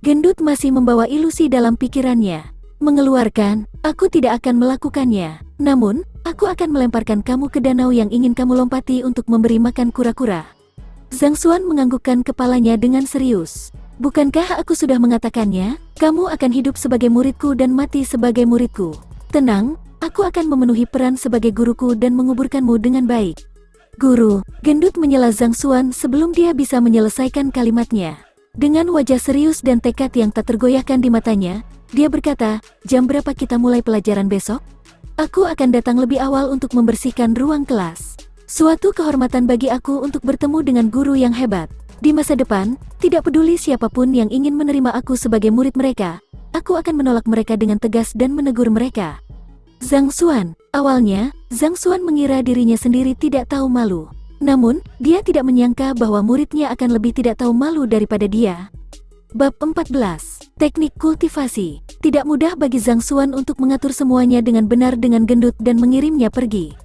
Gendut masih membawa ilusi dalam pikirannya. Mengeluarkan, aku tidak akan melakukannya. Namun, aku akan melemparkan kamu ke danau yang ingin kamu lompati untuk memberi makan kura-kura. Zhang Xuan menganggukkan kepalanya dengan serius. Bukankah aku sudah mengatakannya, kamu akan hidup sebagai muridku dan mati sebagai muridku. Tenang, aku akan memenuhi peran sebagai guruku dan menguburkanmu dengan baik. Guru, gendut menyela Zhang Xuan sebelum dia bisa menyelesaikan kalimatnya. Dengan wajah serius dan tekad yang tak tergoyahkan di matanya, dia berkata, jam berapa kita mulai pelajaran besok? Aku akan datang lebih awal untuk membersihkan ruang kelas. Suatu kehormatan bagi aku untuk bertemu dengan guru yang hebat. Di masa depan, tidak peduli siapapun yang ingin menerima aku sebagai murid mereka, aku akan menolak mereka dengan tegas dan menegur mereka. Zhang Xuan. Awalnya, Zhang Xuan mengira dirinya sendiri tidak tahu malu. Namun, dia tidak menyangka bahwa muridnya akan lebih tidak tahu malu daripada dia. Bab 14. Teknik kultivasi. Tidak mudah bagi Zhang Xuan untuk mengatur semuanya dengan benar dengan gendut dan mengirimnya pergi.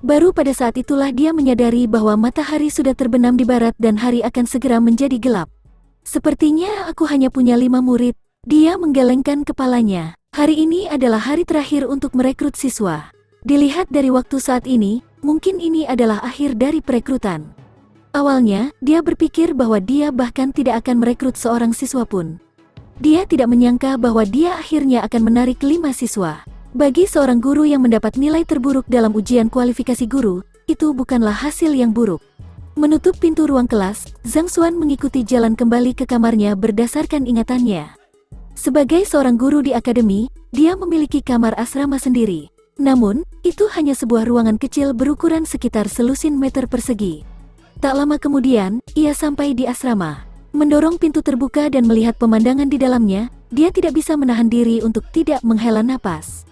Baru pada saat itulah dia menyadari bahwa matahari sudah terbenam di barat dan hari akan segera menjadi gelap. Sepertinya aku hanya punya 5 murid. Dia menggelengkan kepalanya. Hari ini adalah hari terakhir untuk merekrut siswa. Dilihat dari waktu saat ini, mungkin ini adalah akhir dari perekrutan. Awalnya, dia berpikir bahwa dia bahkan tidak akan merekrut seorang siswa pun. Dia tidak menyangka bahwa dia akhirnya akan menarik 5 siswa. Bagi seorang guru yang mendapat nilai terburuk dalam ujian kualifikasi guru, itu bukanlah hasil yang buruk. Menutup pintu ruang kelas, Zhang Xuan mengikuti jalan kembali ke kamarnya berdasarkan ingatannya. Sebagai seorang guru di akademi, dia memiliki kamar asrama sendiri. Namun, itu hanya sebuah ruangan kecil berukuran sekitar selusin meter persegi. Tak lama kemudian, ia sampai di asrama. Mendorong pintu terbuka dan melihat pemandangan di dalamnya, dia tidak bisa menahan diri untuk tidak menghela napas.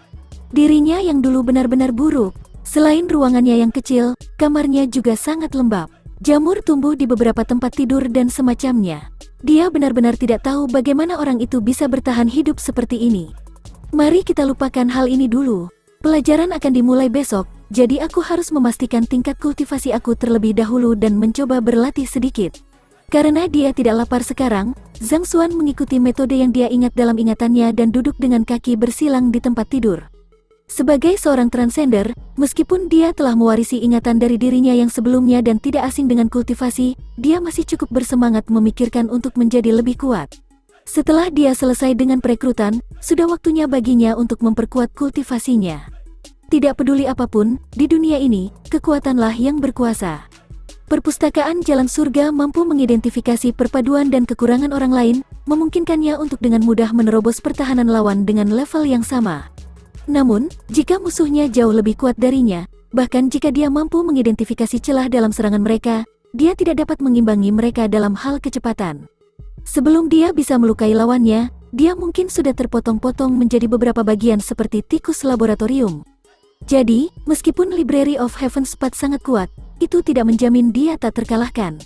Dirinya yang dulu benar-benar buruk. Selain ruangannya yang kecil, kamarnya juga sangat lembab. Jamur tumbuh di beberapa tempat tidur dan semacamnya. Dia benar-benar tidak tahu bagaimana orang itu bisa bertahan hidup seperti ini. Mari kita lupakan hal ini dulu. Pelajaran akan dimulai besok, jadi aku harus memastikan tingkat kultivasi aku terlebih dahulu dan mencoba berlatih sedikit. Karena dia tidak lapar sekarang, Zhang Xuan mengikuti metode yang dia ingat dalam ingatannya dan duduk dengan kaki bersilang di tempat tidur. Sebagai seorang transender, meskipun dia telah mewarisi ingatan dari dirinya yang sebelumnya dan tidak asing dengan kultivasi, dia masih cukup bersemangat memikirkan untuk menjadi lebih kuat. Setelah dia selesai dengan perekrutan, sudah waktunya baginya untuk memperkuat kultivasinya. Tidak peduli apapun, di dunia ini, kekuatanlah yang berkuasa. Perpustakaan Jalan Surga mampu mengidentifikasi perpaduan dan kekurangan orang lain, memungkinkannya untuk dengan mudah menerobos pertahanan lawan dengan level yang sama. Namun, jika musuhnya jauh lebih kuat darinya, bahkan jika dia mampu mengidentifikasi celah dalam serangan mereka, dia tidak dapat mengimbangi mereka dalam hal kecepatan. Sebelum dia bisa melukai lawannya, dia mungkin sudah terpotong-potong menjadi beberapa bagian seperti tikus laboratorium. Jadi, meskipun Library of Heaven's Path sangat kuat, itu tidak menjamin dia tak terkalahkan.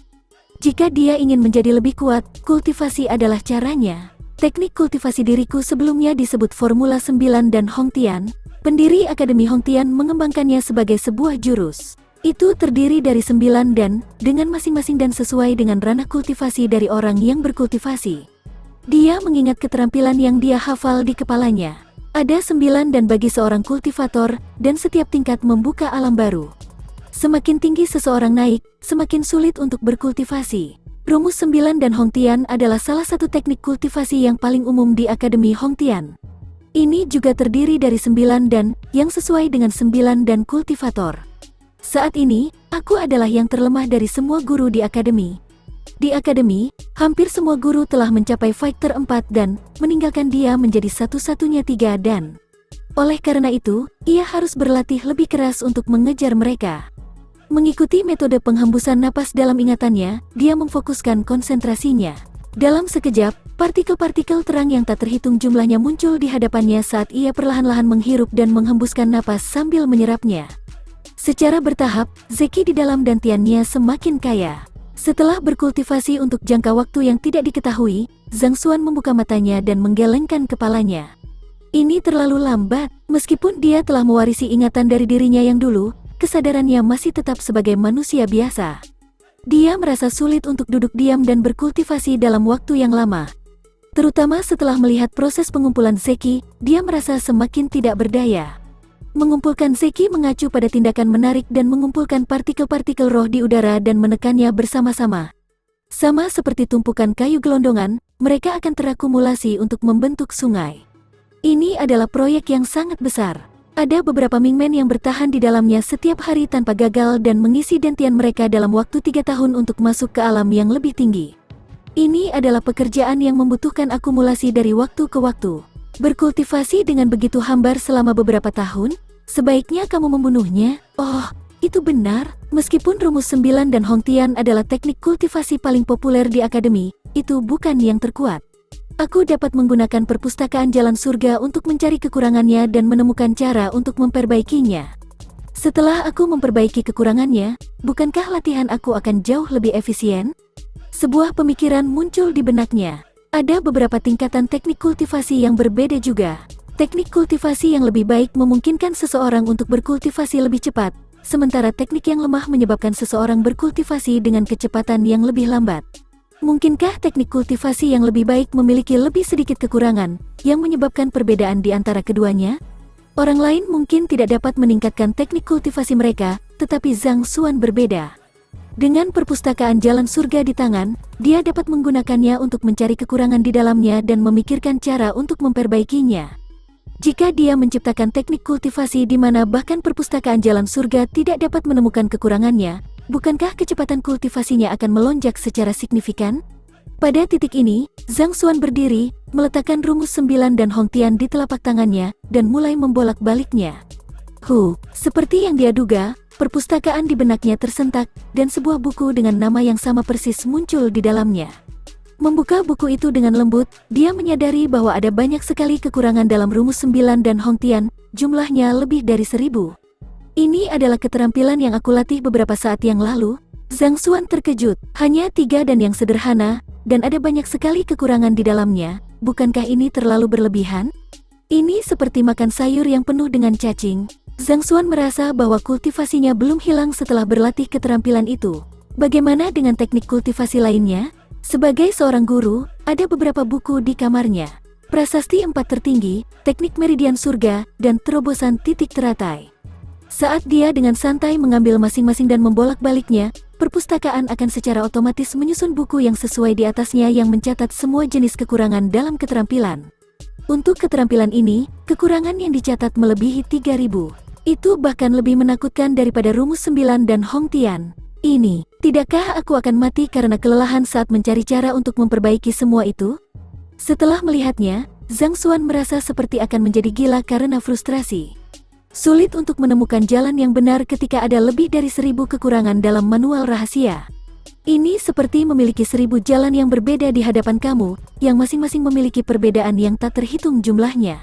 Jika dia ingin menjadi lebih kuat, kultivasi adalah caranya. Teknik kultivasi diriku sebelumnya disebut Formula 9 dan Hongtian. Pendiri Akademi Hongtian mengembangkannya sebagai sebuah jurus. Itu terdiri dari 9 dan, dengan masing-masing dan sesuai dengan ranah kultivasi dari orang yang berkultivasi. Dia mengingat keterampilan yang dia hafal di kepalanya. Ada 9 dan bagi seorang kultivator, dan setiap tingkat membuka alam baru. Semakin tinggi seseorang naik, semakin sulit untuk berkultivasi. Rumus 9 dan Hongtian adalah salah satu teknik kultivasi yang paling umum di Akademi Hongtian. Ini juga terdiri dari 9 dan, yang sesuai dengan 9 dan kultivator. Saat ini, aku adalah yang terlemah dari semua guru di akademi. Di akademi, hampir semua guru telah mencapai Fighter 4 dan, meninggalkan dia menjadi satu-satunya 3 dan. Oleh karena itu, ia harus berlatih lebih keras untuk mengejar mereka. Mengikuti metode penghembusan napas dalam ingatannya, dia memfokuskan konsentrasinya. Dalam sekejap, Partikel-partikel terang yang tak terhitung jumlahnya muncul di hadapannya saat ia perlahan-lahan menghirup dan menghembuskan napas sambil menyerapnya. Secara bertahap, Zeki di dalam dantiannya semakin kaya. Setelah berkultivasi untuk jangka waktu yang tidak diketahui, Zhang Xuan membuka matanya dan menggelengkan kepalanya. Ini terlalu lambat, meskipun dia telah mewarisi ingatan dari dirinya yang dulu, kesadarannya masih tetap sebagai manusia biasa. Dia merasa sulit untuk duduk diam dan berkultivasi dalam waktu yang lama. Terutama setelah melihat proses pengumpulan Zeki, dia merasa semakin tidak berdaya. Mengumpulkan Zeki mengacu pada tindakan menarik dan mengumpulkan partikel-partikel roh di udara dan menekannya bersama-sama. Sama seperti tumpukan kayu gelondongan, mereka akan terakumulasi untuk membentuk sungai. Ini adalah proyek yang sangat besar. Ada beberapa Mingmen yang bertahan di dalamnya setiap hari tanpa gagal dan mengisi dantian mereka dalam waktu 3 tahun untuk masuk ke alam yang lebih tinggi. Ini adalah pekerjaan yang membutuhkan akumulasi dari waktu ke waktu. Berkultivasi dengan begitu hambar selama beberapa tahun, sebaiknya kamu membunuhnya. Oh, itu benar. Meskipun rumus 9 dan Hongtian adalah teknik kultivasi paling populer di akademi, itu bukan yang terkuat. Aku dapat menggunakan perpustakaan jalan surga untuk mencari kekurangannya dan menemukan cara untuk memperbaikinya. Setelah aku memperbaiki kekurangannya, bukankah latihan aku akan jauh lebih efisien? Sebuah pemikiran muncul di benaknya. Ada beberapa tingkatan teknik kultivasi yang berbeda juga. Teknik kultivasi yang lebih baik memungkinkan seseorang untuk berkultivasi lebih cepat, sementara teknik yang lemah menyebabkan seseorang berkultivasi dengan kecepatan yang lebih lambat. Mungkinkah teknik kultivasi yang lebih baik memiliki lebih sedikit kekurangan, yang menyebabkan perbedaan di antara keduanya? Orang lain mungkin tidak dapat meningkatkan teknik kultivasi mereka, tetapi Zhang Xuan berbeda. Dengan perpustakaan jalan surga di tangan, dia dapat menggunakannya untuk mencari kekurangan di dalamnya dan memikirkan cara untuk memperbaikinya. Jika dia menciptakan teknik kultivasi di mana bahkan perpustakaan jalan surga tidak dapat menemukan kekurangannya, bukankah kecepatan kultivasinya akan melonjak secara signifikan? Pada titik ini, Zhang Xuan berdiri, meletakkan rumus 9 dan Hongtian di telapak tangannya, dan mulai membolak-baliknya. Seperti yang dia duga, perpustakaan di benaknya tersentak, dan sebuah buku dengan nama yang sama persis muncul di dalamnya. Membuka buku itu dengan lembut, dia menyadari bahwa ada banyak sekali kekurangan dalam rumus 9 dan Hongtian, jumlahnya lebih dari 1000. Ini adalah keterampilan yang aku latih beberapa saat yang lalu. Zhang Xuan terkejut, hanya 3 dan yang sederhana, dan ada banyak sekali kekurangan di dalamnya. Bukankah ini terlalu berlebihan? Ini seperti makan sayur yang penuh dengan cacing. Zhang Xuan merasa bahwa kultivasinya belum hilang setelah berlatih keterampilan itu. Bagaimana dengan teknik kultivasi lainnya? Sebagai seorang guru, ada beberapa buku di kamarnya. Prasasti 4 tertinggi, teknik meridian surga, dan terobosan titik teratai. Saat dia dengan santai mengambil masing-masing dan membolak-baliknya, perpustakaan akan secara otomatis menyusun buku yang sesuai di atasnya yang mencatat semua jenis kekurangan dalam keterampilan. Untuk keterampilan ini, kekurangan yang dicatat melebihi 3000. Itu bahkan lebih menakutkan daripada rumus 9 dan Hongtian. Ini, tidakkah aku akan mati karena kelelahan saat mencari cara untuk memperbaiki semua itu? Setelah melihatnya, Zhang Xuan merasa seperti akan menjadi gila karena frustrasi. Sulit untuk menemukan jalan yang benar ketika ada lebih dari 1000 kekurangan dalam manual rahasia. Ini seperti memiliki 1000 jalan yang berbeda di hadapan kamu, yang masing-masing memiliki perbedaan yang tak terhitung jumlahnya.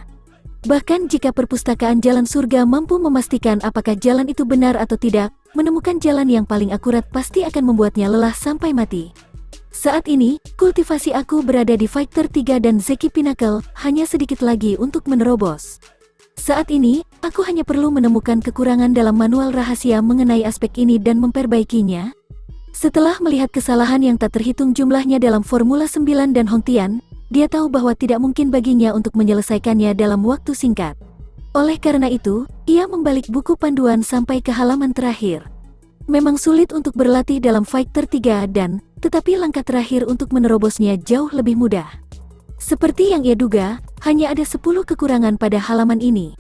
Bahkan jika perpustakaan jalan surga mampu memastikan apakah jalan itu benar atau tidak, menemukan jalan yang paling akurat pasti akan membuatnya lelah sampai mati. Saat ini, kultivasi aku berada di Fighter 3 dan Zeki Pinnacle, hanya sedikit lagi untuk menerobos. Saat ini, aku hanya perlu menemukan kekurangan dalam manual rahasia mengenai aspek ini dan memperbaikinya. Setelah melihat kesalahan yang tak terhitung jumlahnya dalam Formula 9 dan Hongtian, dia tahu bahwa tidak mungkin baginya untuk menyelesaikannya dalam waktu singkat. Oleh karena itu, ia membalik buku panduan sampai ke halaman terakhir. Memang sulit untuk berlatih dalam Fighter 3 dan, tetapi langkah terakhir untuk menerobosnya jauh lebih mudah. Seperti yang ia duga, hanya ada 10 kekurangan pada halaman ini.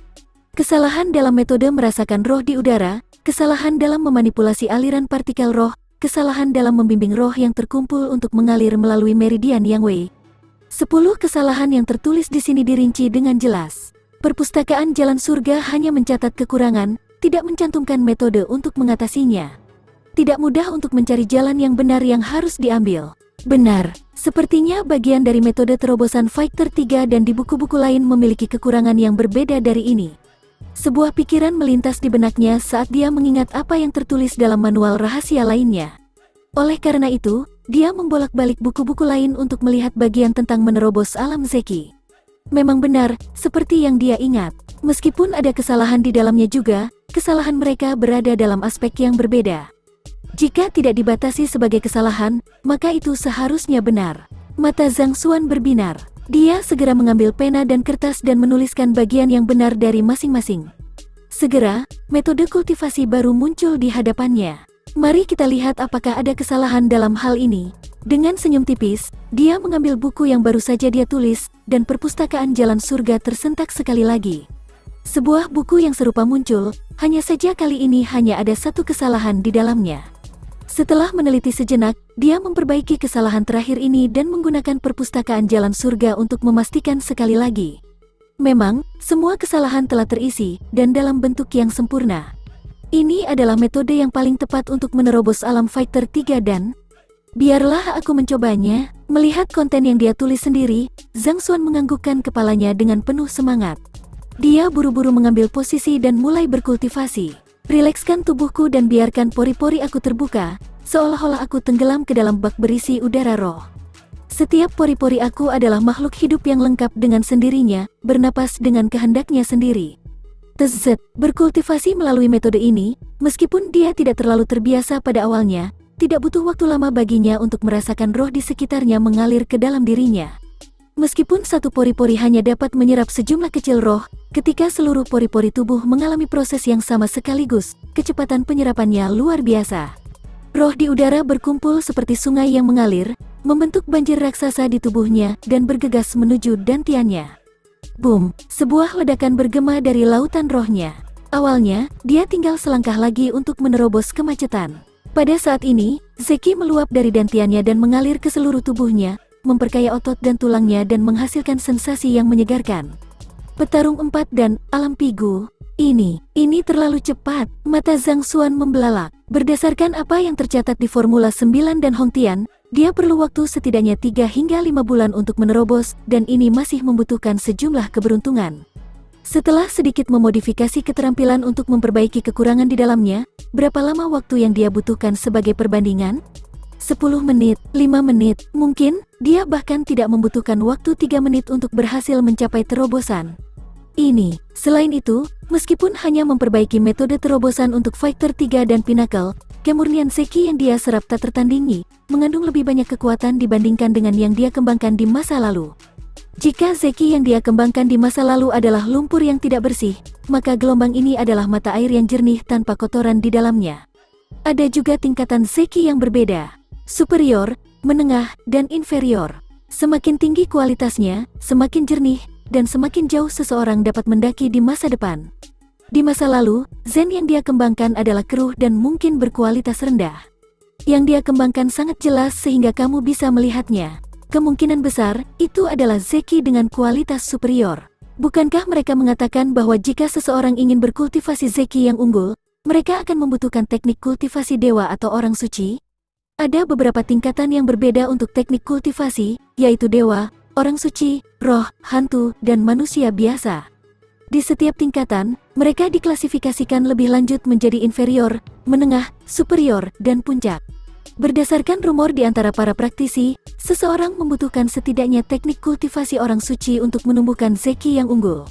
Kesalahan dalam metode merasakan roh di udara, kesalahan dalam memanipulasi aliran partikel roh, kesalahan dalam membimbing roh yang terkumpul untuk mengalir melalui meridian Yang Wei. 10 kesalahan yang tertulis di sini dirinci dengan jelas. Perpustakaan jalan surga hanya mencatat kekurangan, tidak mencantumkan metode untuk mengatasinya. Tidak mudah untuk mencari jalan yang benar yang harus diambil. Benar, sepertinya bagian dari metode terobosan Fighter 3 dan di buku-buku lain memiliki kekurangan yang berbeda dari ini. Sebuah pikiran melintas di benaknya saat dia mengingat apa yang tertulis dalam manual rahasia lainnya. Oleh karena itu, dia membolak-balik buku-buku lain untuk melihat bagian tentang menerobos alam Zeki. Memang benar, seperti yang dia ingat. Meskipun ada kesalahan di dalamnya juga, kesalahan mereka berada dalam aspek yang berbeda. Jika tidak dibatasi sebagai kesalahan, maka itu seharusnya benar. Mata Zhang Xuan berbinar. Dia segera mengambil pena dan kertas dan menuliskan bagian yang benar dari masing-masing. Segera, metode kultivasi baru muncul di hadapannya. Mari kita lihat apakah ada kesalahan dalam hal ini. Dengan senyum tipis, dia mengambil buku yang baru saja dia tulis, dan perpustakaan jalan surga tersentak sekali lagi. Sebuah buku yang serupa muncul, hanya saja kali ini hanya ada satu kesalahan di dalamnya. Setelah meneliti sejenak, dia memperbaiki kesalahan terakhir ini dan menggunakan perpustakaan jalan surga untuk memastikan sekali lagi. Memang, semua kesalahan telah terisi, dan dalam bentuk yang sempurna. Ini adalah metode yang paling tepat untuk menerobos alam Fighter 3 dan... Biarlah aku mencobanya. Melihat konten yang dia tulis sendiri, Zhang Xuan menganggukkan kepalanya dengan penuh semangat. Dia buru-buru mengambil posisi dan mulai berkultivasi. Rilekskan tubuhku dan biarkan pori-pori aku terbuka, seolah-olah aku tenggelam ke dalam bak berisi udara roh. Setiap pori-pori aku adalah makhluk hidup yang lengkap dengan sendirinya, bernapas dengan kehendaknya sendiri. Tzz, berkultivasi melalui metode ini, meskipun dia tidak terlalu terbiasa pada awalnya, tidak butuh waktu lama baginya untuk merasakan roh di sekitarnya mengalir ke dalam dirinya. Meskipun satu pori-pori hanya dapat menyerap sejumlah kecil roh, ketika seluruh pori-pori tubuh mengalami proses yang sama sekaligus, kecepatan penyerapannya luar biasa. Roh di udara berkumpul seperti sungai yang mengalir, membentuk banjir raksasa di tubuhnya dan bergegas menuju dantiannya. Boom, sebuah ledakan bergema dari lautan rohnya. Awalnya, dia tinggal selangkah lagi untuk menerobos kemacetan. Pada saat ini, Zeki meluap dari dantiannya dan mengalir ke seluruh tubuhnya, memperkaya otot dan tulangnya dan menghasilkan sensasi yang menyegarkan. Petarung 4 dan alam Pigu. Ini terlalu cepat. Mata Zhang Xuan membelalak. Berdasarkan apa yang tercatat di Formula 9 dan Hongtian, dia perlu waktu setidaknya 3 hingga 5 bulan untuk menerobos, dan ini masih membutuhkan sejumlah keberuntungan. Setelah sedikit memodifikasi keterampilan untuk memperbaiki kekurangan di dalamnya, berapa lama waktu yang dia butuhkan sebagai perbandingan? 10 menit, 5 menit, mungkin, dia bahkan tidak membutuhkan waktu 3 menit untuk berhasil mencapai terobosan. Selain itu, meskipun hanya memperbaiki metode terobosan untuk Fighter 3 dan Pinnacle, kemurnian Zeki yang dia serap tak tertandingi, mengandung lebih banyak kekuatan dibandingkan dengan yang dia kembangkan di masa lalu. Jika Zeki yang dia kembangkan di masa lalu adalah lumpur yang tidak bersih, maka gelombang ini adalah mata air yang jernih tanpa kotoran di dalamnya. Ada juga tingkatan Zeki yang berbeda. Superior, menengah, dan inferior. Semakin tinggi kualitasnya, semakin jernih, dan semakin jauh seseorang dapat mendaki di masa depan. Di masa lalu, Zen yang dia kembangkan adalah keruh dan mungkin berkualitas rendah. Yang dia kembangkan sangat jelas sehingga kamu bisa melihatnya. Kemungkinan besar, itu adalah Zeki dengan kualitas superior. Bukankah mereka mengatakan bahwa jika seseorang ingin berkultivasi Zeki yang unggul, mereka akan membutuhkan teknik kultivasi dewa atau orang suci? Ada beberapa tingkatan yang berbeda untuk teknik kultivasi, yaitu dewa, orang suci, roh, hantu, dan manusia biasa. Di setiap tingkatan, mereka diklasifikasikan lebih lanjut menjadi inferior, menengah, superior, dan puncak. Berdasarkan rumor di antara para praktisi, seseorang membutuhkan setidaknya teknik kultivasi orang suci untuk menumbuhkan Zeki yang unggul.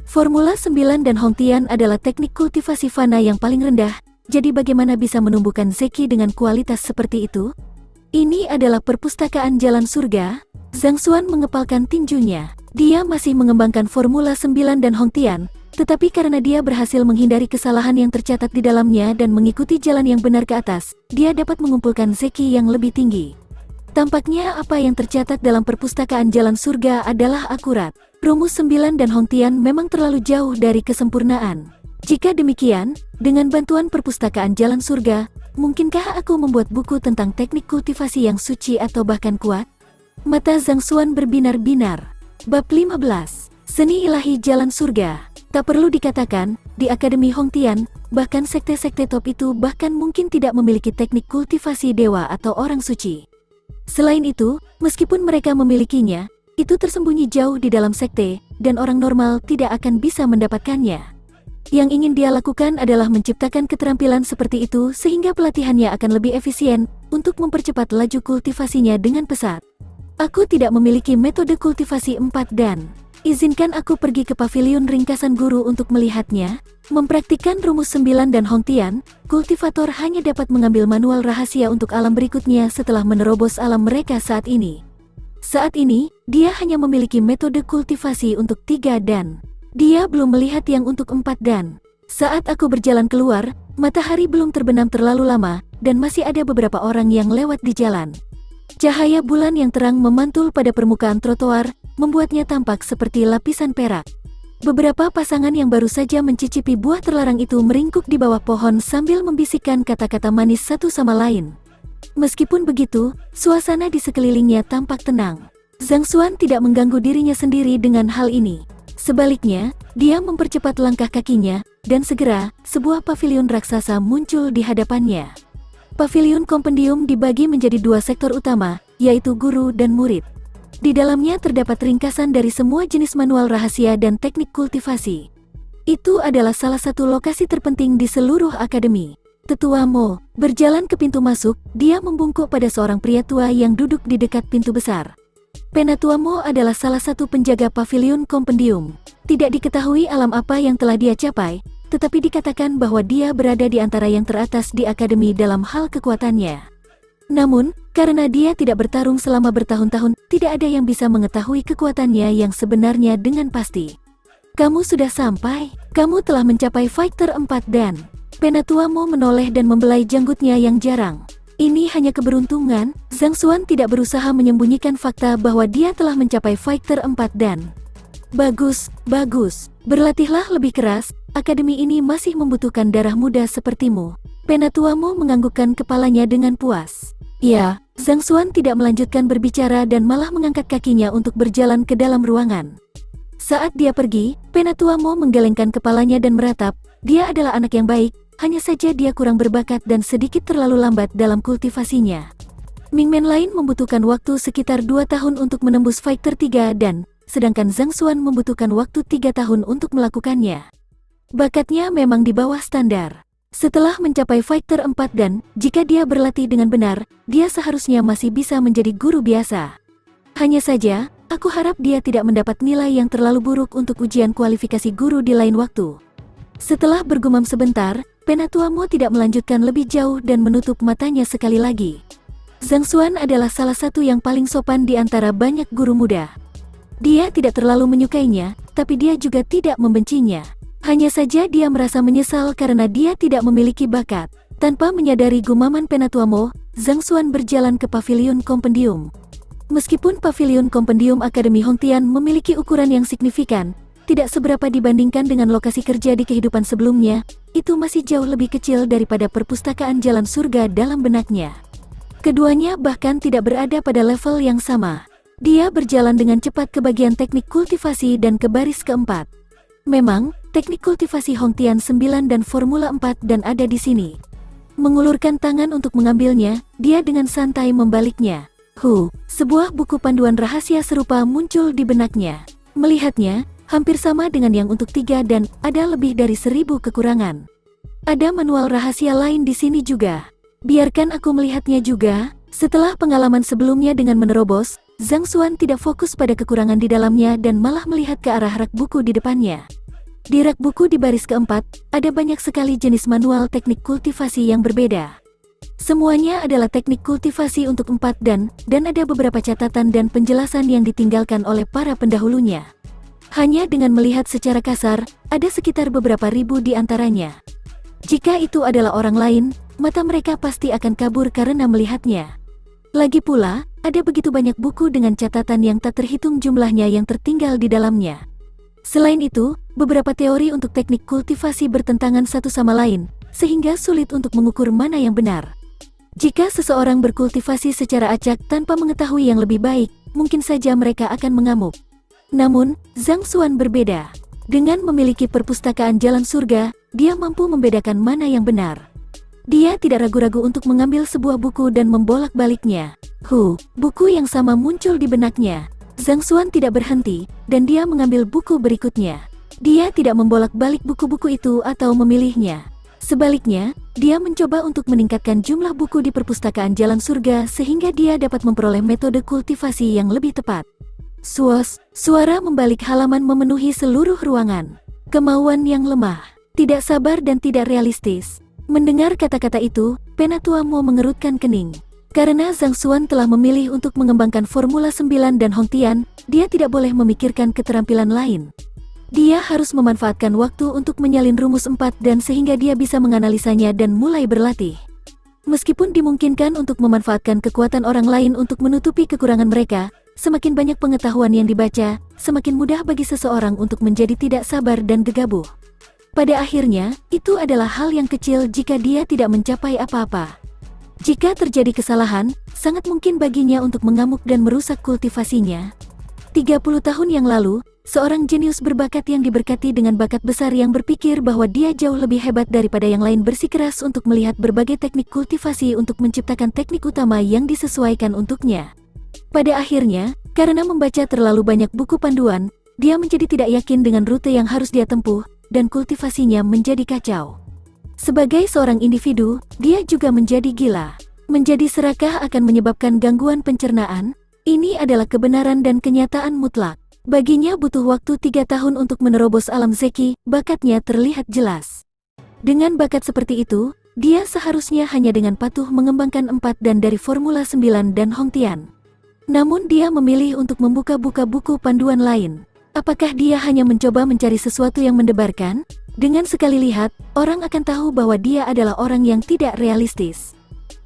Formula 9 dan Hongtian adalah teknik kultivasi fana yang paling rendah. Jadi bagaimana bisa menumbuhkan Zeki dengan kualitas seperti itu? Ini adalah perpustakaan jalan surga. Zhang Xuan mengepalkan tinjunya. Dia masih mengembangkan Formula 9 dan Hongtian, tetapi karena dia berhasil menghindari kesalahan yang tercatat di dalamnya dan mengikuti jalan yang benar ke atas, dia dapat mengumpulkan Zeki yang lebih tinggi. Tampaknya apa yang tercatat dalam perpustakaan jalan surga adalah akurat. Rumus 9 dan Hongtian memang terlalu jauh dari kesempurnaan. Jika demikian, dengan bantuan perpustakaan jalan surga, mungkinkah aku membuat buku tentang teknik kultivasi yang suci atau bahkan kuat? Mata Zhang Xuan berbinar-binar. Bab 15. Seni Ilahi Jalan Surga. Tak perlu dikatakan, di Akademi Hongtian, bahkan sekte-sekte top itu bahkan mungkin tidak memiliki teknik kultivasi dewa atau orang suci. Selain itu, meskipun mereka memilikinya, itu tersembunyi jauh di dalam sekte, dan orang normal tidak akan bisa mendapatkannya. Yang ingin dia lakukan adalah menciptakan keterampilan seperti itu sehingga pelatihannya akan lebih efisien untuk mempercepat laju kultivasinya dengan pesat. Aku tidak memiliki metode kultivasi 4 dan izinkan aku pergi ke pavilion ringkasan guru untuk melihatnya. Mempraktikkan rumus 9 dan Hongtian, kultivator hanya dapat mengambil manual rahasia untuk alam berikutnya setelah menerobos alam mereka saat ini. Saat ini, dia hanya memiliki metode kultivasi untuk 3 dan dia belum melihat yang untuk 4 dan. Saat aku berjalan keluar, matahari belum terbenam terlalu lama, dan masih ada beberapa orang yang lewat di jalan. Cahaya bulan yang terang memantul pada permukaan trotoar, membuatnya tampak seperti lapisan perak. Beberapa pasangan yang baru saja mencicipi buah terlarang itu meringkuk di bawah pohon sambil membisikkan kata-kata manis satu sama lain. Meskipun begitu, suasana di sekelilingnya tampak tenang. Zhang Xuan tidak mengganggu dirinya sendiri dengan hal ini. Sebaliknya, dia mempercepat langkah kakinya, dan segera, sebuah pavilion raksasa muncul di hadapannya. Pavilion kompendium dibagi menjadi 2 sektor utama, yaitu guru dan murid. Di dalamnya terdapat ringkasan dari semua jenis manual rahasia dan teknik kultivasi. Itu adalah salah satu lokasi terpenting di seluruh akademi. Tetua Mo berjalan ke pintu masuk, dia membungkuk pada seorang pria tua yang duduk di dekat pintu besar. Penatua Mo adalah salah satu penjaga pavilion kompendium. Tidak diketahui alam apa yang telah dia capai, tetapi dikatakan bahwa dia berada di antara yang teratas di akademi dalam hal kekuatannya. Namun, karena dia tidak bertarung selama bertahun-tahun, tidak ada yang bisa mengetahui kekuatannya yang sebenarnya dengan pasti. Kamu sudah sampai, kamu telah mencapai Fighter 4 dan Penatua Mo menoleh dan membelai janggutnya yang jarang. Ini hanya keberuntungan. Zhang Xuan tidak berusaha menyembunyikan fakta bahwa dia telah mencapai Fighter 4 dan bagus, bagus. Berlatihlah lebih keras, akademi ini masih membutuhkan darah muda sepertimu. Penatua Mo menganggukkan kepalanya dengan puas. Ya, Zhang Xuan tidak melanjutkan berbicara dan malah mengangkat kakinya untuk berjalan ke dalam ruangan. Saat dia pergi, Penatua Mo menggelengkan kepalanya dan meratap. Dia adalah anak yang baik, hanya saja dia kurang berbakat dan sedikit terlalu lambat dalam kultivasinya. Mingmen lain membutuhkan waktu sekitar 2 tahun untuk menembus Fighter 3 dan, sedangkan Zhang Xuan membutuhkan waktu 3 tahun untuk melakukannya. Bakatnya memang di bawah standar. Setelah mencapai Fighter 4 dan, jika dia berlatih dengan benar, dia seharusnya masih bisa menjadi guru biasa. Hanya saja, aku harap dia tidak mendapat nilai yang terlalu buruk untuk ujian kualifikasi guru di lain waktu. Setelah bergumam sebentar, Penatua Mo tidak melanjutkan lebih jauh dan menutup matanya sekali lagi. Zhang Xuan adalah salah satu yang paling sopan di antara banyak guru muda. Dia tidak terlalu menyukainya, tapi dia juga tidak membencinya. Hanya saja dia merasa menyesal karena dia tidak memiliki bakat. Tanpa menyadari gumaman Penatua Mo, Zhang Xuan berjalan ke pavilion kompendium. Meskipun pavilion kompendium Akademi Hongtian memiliki ukuran yang signifikan, tidak seberapa dibandingkan dengan lokasi kerja di kehidupan sebelumnya, itu masih jauh lebih kecil daripada perpustakaan jalan surga dalam benaknya. Keduanya bahkan tidak berada pada level yang sama. Dia berjalan dengan cepat ke bagian teknik kultivasi dan ke baris keempat. Memang, teknik kultivasi Hongtian 9 dan Formula 4 dan ada di sini. Mengulurkan tangan untuk mengambilnya, dia dengan santai membaliknya. Sebuah buku panduan rahasia serupa muncul di benaknya. Melihatnya, hampir sama dengan yang untuk 3 dan ada lebih dari 1000 kekurangan. Ada manual rahasia lain di sini juga. Biarkan aku melihatnya juga. Setelah pengalaman sebelumnya dengan menerobos, Zhang Xuan tidak fokus pada kekurangan di dalamnya dan malah melihat ke arah rak buku di depannya. Di rak buku di baris keempat, ada banyak sekali jenis manual teknik kultivasi yang berbeda. Semuanya adalah teknik kultivasi untuk 4 dan ada beberapa catatan dan penjelasan yang ditinggalkan oleh para pendahulunya. Hanya dengan melihat secara kasar, ada sekitar beberapa ribu di antaranya. Jika itu adalah orang lain, mata mereka pasti akan kabur karena melihatnya. Lagi pula, ada begitu banyak buku dengan catatan yang tak terhitung jumlahnya yang tertinggal di dalamnya. Selain itu, beberapa teori untuk teknik kultivasi bertentangan satu sama lain, sehingga sulit untuk mengukur mana yang benar. Jika seseorang berkultivasi secara acak tanpa mengetahui yang lebih baik, mungkin saja mereka akan mengamuk. Namun, Zhang Xuan berbeda. Dengan memiliki perpustakaan jalan surga, dia mampu membedakan mana yang benar. Dia tidak ragu-ragu untuk mengambil sebuah buku dan membolak-baliknya. Buku yang sama muncul di benaknya. Zhang Xuan tidak berhenti, dan dia mengambil buku berikutnya. Dia tidak membolak-balik buku-buku itu atau memilihnya. Sebaliknya, dia mencoba untuk meningkatkan jumlah buku di perpustakaan Jalan Surga sehingga dia dapat memperoleh metode kultivasi yang lebih tepat. Suos, suara membalik halaman memenuhi seluruh ruangan. Kemauan yang lemah, tidak sabar dan tidak realistis. Mendengar kata-kata itu, Penatua Mo mengerutkan kening. Karena Zhang Xuan telah memilih untuk mengembangkan Formula 9 dan Hongtian, dia tidak boleh memikirkan keterampilan lain. Dia harus memanfaatkan waktu untuk menyalin rumus 4 dan sehingga dia bisa menganalisanya dan mulai berlatih. Meskipun dimungkinkan untuk memanfaatkan kekuatan orang lain untuk menutupi kekurangan mereka, semakin banyak pengetahuan yang dibaca, semakin mudah bagi seseorang untuk menjadi tidak sabar dan gegabah. Pada akhirnya, itu adalah hal yang kecil jika dia tidak mencapai apa-apa. Jika terjadi kesalahan, sangat mungkin baginya untuk mengamuk dan merusak kultivasinya. 30 tahun yang lalu, seorang jenius berbakat yang diberkati dengan bakat besar yang berpikir bahwa dia jauh lebih hebat daripada yang lain bersikeras untuk melihat berbagai teknik kultivasi untuk menciptakan teknik utama yang disesuaikan untuknya. Pada akhirnya, karena membaca terlalu banyak buku panduan, dia menjadi tidak yakin dengan rute yang harus dia tempuh, dan kultivasinya menjadi kacau. Sebagai seorang individu, dia juga menjadi gila. Menjadi serakah akan menyebabkan gangguan pencernaan. Ini adalah kebenaran dan kenyataan mutlak. Baginya butuh waktu 3 tahun untuk menerobos alam zeki, bakatnya terlihat jelas. Dengan bakat seperti itu, dia seharusnya hanya dengan patuh mengembangkan 4 dan dari Formula 9 dan Hongtian. Namun dia memilih untuk membuka-buka buku panduan lain. Apakah dia hanya mencoba mencari sesuatu yang mendebarkan? Dengan sekali lihat, orang akan tahu bahwa dia adalah orang yang tidak realistis.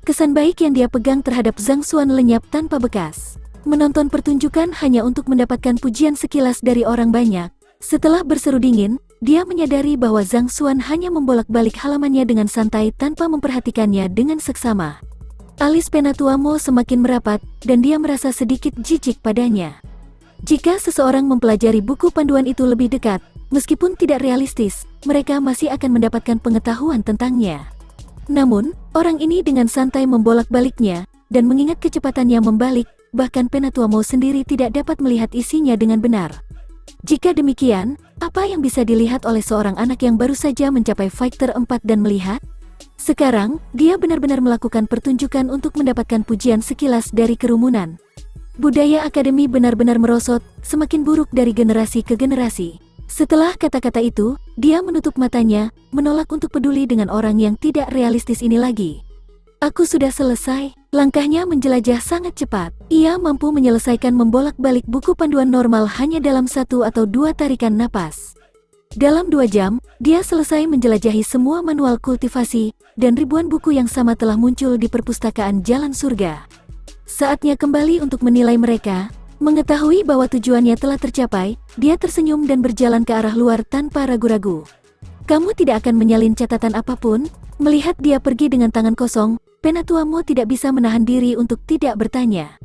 Kesan baik yang dia pegang terhadap Zhang Xuan lenyap tanpa bekas. Menonton pertunjukan hanya untuk mendapatkan pujian sekilas dari orang banyak. Setelah berseru dingin, dia menyadari bahwa Zhang Xuan hanya membolak-balik halamannya dengan santai tanpa memperhatikannya dengan seksama. Alis Penatua Mo semakin merapat, dan dia merasa sedikit jijik padanya. Jika seseorang mempelajari buku panduan itu lebih dekat, meskipun tidak realistis, mereka masih akan mendapatkan pengetahuan tentangnya. Namun, orang ini dengan santai membolak-baliknya, dan mengingat kecepatannya membalik, bahkan Penatua Mo sendiri tidak dapat melihat isinya dengan benar. Jika demikian, apa yang bisa dilihat oleh seorang anak yang baru saja mencapai Fighter 4 dan melihat? Sekarang, dia benar-benar melakukan pertunjukan untuk mendapatkan pujian sekilas dari kerumunan. Budaya akademi benar-benar merosot, semakin buruk dari generasi ke generasi. Setelah kata-kata itu, dia menutup matanya, menolak untuk peduli dengan orang yang tidak realistis ini lagi. Aku sudah selesai. Langkahnya menjelajah sangat cepat. Ia mampu menyelesaikan membolak-balik buku panduan normal hanya dalam 1 atau 2 tarikan napas. Dalam 2 jam, dia selesai menjelajahi semua manual kultivasi, dan ribuan buku yang sama telah muncul di perpustakaan Jalan Surga. Saatnya kembali untuk menilai mereka. Mengetahui bahwa tujuannya telah tercapai, dia tersenyum dan berjalan ke arah luar tanpa ragu-ragu. Kamu tidak akan menyalin catatan apapun? Melihat dia pergi dengan tangan kosong, Penatua Mo tidak bisa menahan diri untuk tidak bertanya.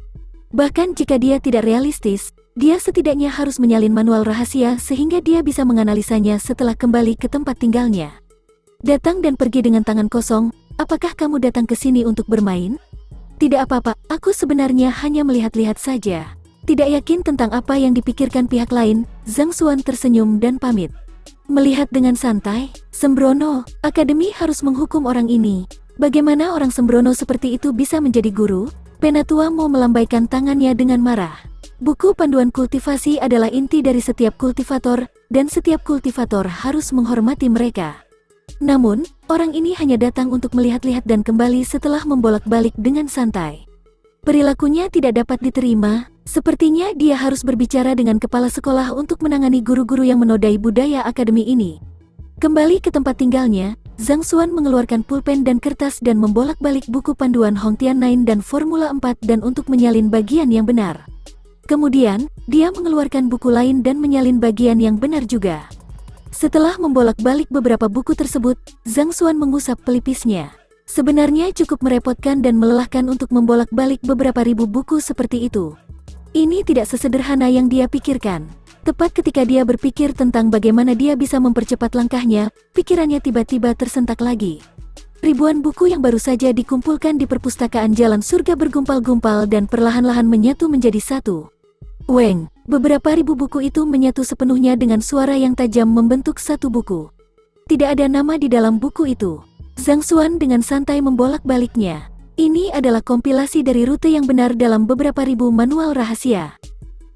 Bahkan jika dia tidak realistis, dia setidaknya harus menyalin manual rahasia sehingga dia bisa menganalisanya setelah kembali ke tempat tinggalnya. Datang dan pergi dengan tangan kosong, apakah kamu datang ke sini untuk bermain? Tidak apa-apa, aku sebenarnya hanya melihat-lihat saja. Tidak yakin tentang apa yang dipikirkan pihak lain, Zhang Xuan tersenyum dan pamit. Melihat dengan santai, sembrono, akademi harus menghukum orang ini. Bagaimana orang sembrono seperti itu bisa menjadi guru? Penatua Mo melambaikan tangannya dengan marah. Buku panduan kultivasi adalah inti dari setiap kultivator, dan setiap kultivator harus menghormati mereka. Namun, orang ini hanya datang untuk melihat-lihat dan kembali setelah membolak-balik dengan santai. Perilakunya tidak dapat diterima, sepertinya dia harus berbicara dengan kepala sekolah untuk menangani guru-guru yang menodai budaya akademi ini. Kembali ke tempat tinggalnya, Zhang Xuan mengeluarkan pulpen dan kertas dan membolak-balik buku panduan Hongtian 9 dan Formula 4 dan untuk menyalin bagian yang benar. Kemudian, dia mengeluarkan buku lain dan menyalin bagian yang benar juga. Setelah membolak-balik beberapa buku tersebut, Zhang Xuan mengusap pelipisnya. Sebenarnya cukup merepotkan dan melelahkan untuk membolak-balik beberapa ribu buku seperti itu. Ini tidak sesederhana yang dia pikirkan. Tepat ketika dia berpikir tentang bagaimana dia bisa mempercepat langkahnya, pikirannya tiba-tiba tersentak lagi. Ribuan buku yang baru saja dikumpulkan di perpustakaan Jalan Surga bergumpal-gumpal dan perlahan-lahan menyatu menjadi satu. Weng, beberapa ribu buku itu menyatu sepenuhnya dengan suara yang tajam membentuk satu buku. Tidak ada nama di dalam buku itu. Zhang Xuan dengan santai membolak-baliknya. Ini adalah kompilasi dari rute yang benar dalam beberapa ribu manual rahasia.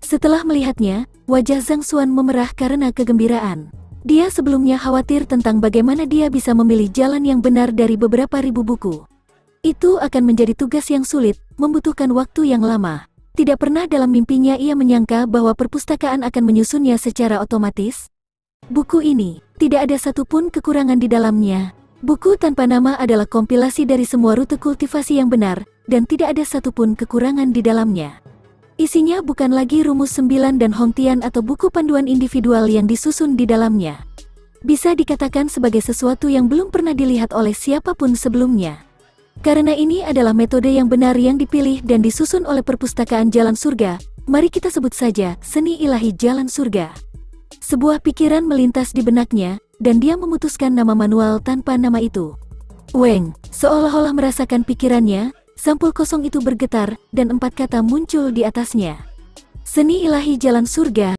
Setelah melihatnya, wajah Zhang Xuan memerah karena kegembiraan. Dia sebelumnya khawatir tentang bagaimana dia bisa memilih jalan yang benar dari beberapa ribu buku. Itu akan menjadi tugas yang sulit, membutuhkan waktu yang lama. Tidak pernah dalam mimpinya ia menyangka bahwa perpustakaan akan menyusunnya secara otomatis. Buku ini, tidak ada satupun kekurangan di dalamnya. Buku tanpa nama adalah kompilasi dari semua rute kultivasi yang benar, dan tidak ada satupun kekurangan di dalamnya. Isinya bukan lagi rumus 9 dan Hongtian atau buku panduan individual yang disusun di dalamnya. Bisa dikatakan sebagai sesuatu yang belum pernah dilihat oleh siapapun sebelumnya. Karena ini adalah metode yang benar yang dipilih dan disusun oleh perpustakaan Jalan Surga, mari kita sebut saja Seni Ilahi Jalan Surga. Sebuah pikiran melintas di benaknya, dan dia memutuskan nama manual tanpa nama itu. Weng, seolah-olah merasakan pikirannya, sampul kosong itu bergetar, dan 4 kata muncul di atasnya. Seni Ilahi Jalan Surga.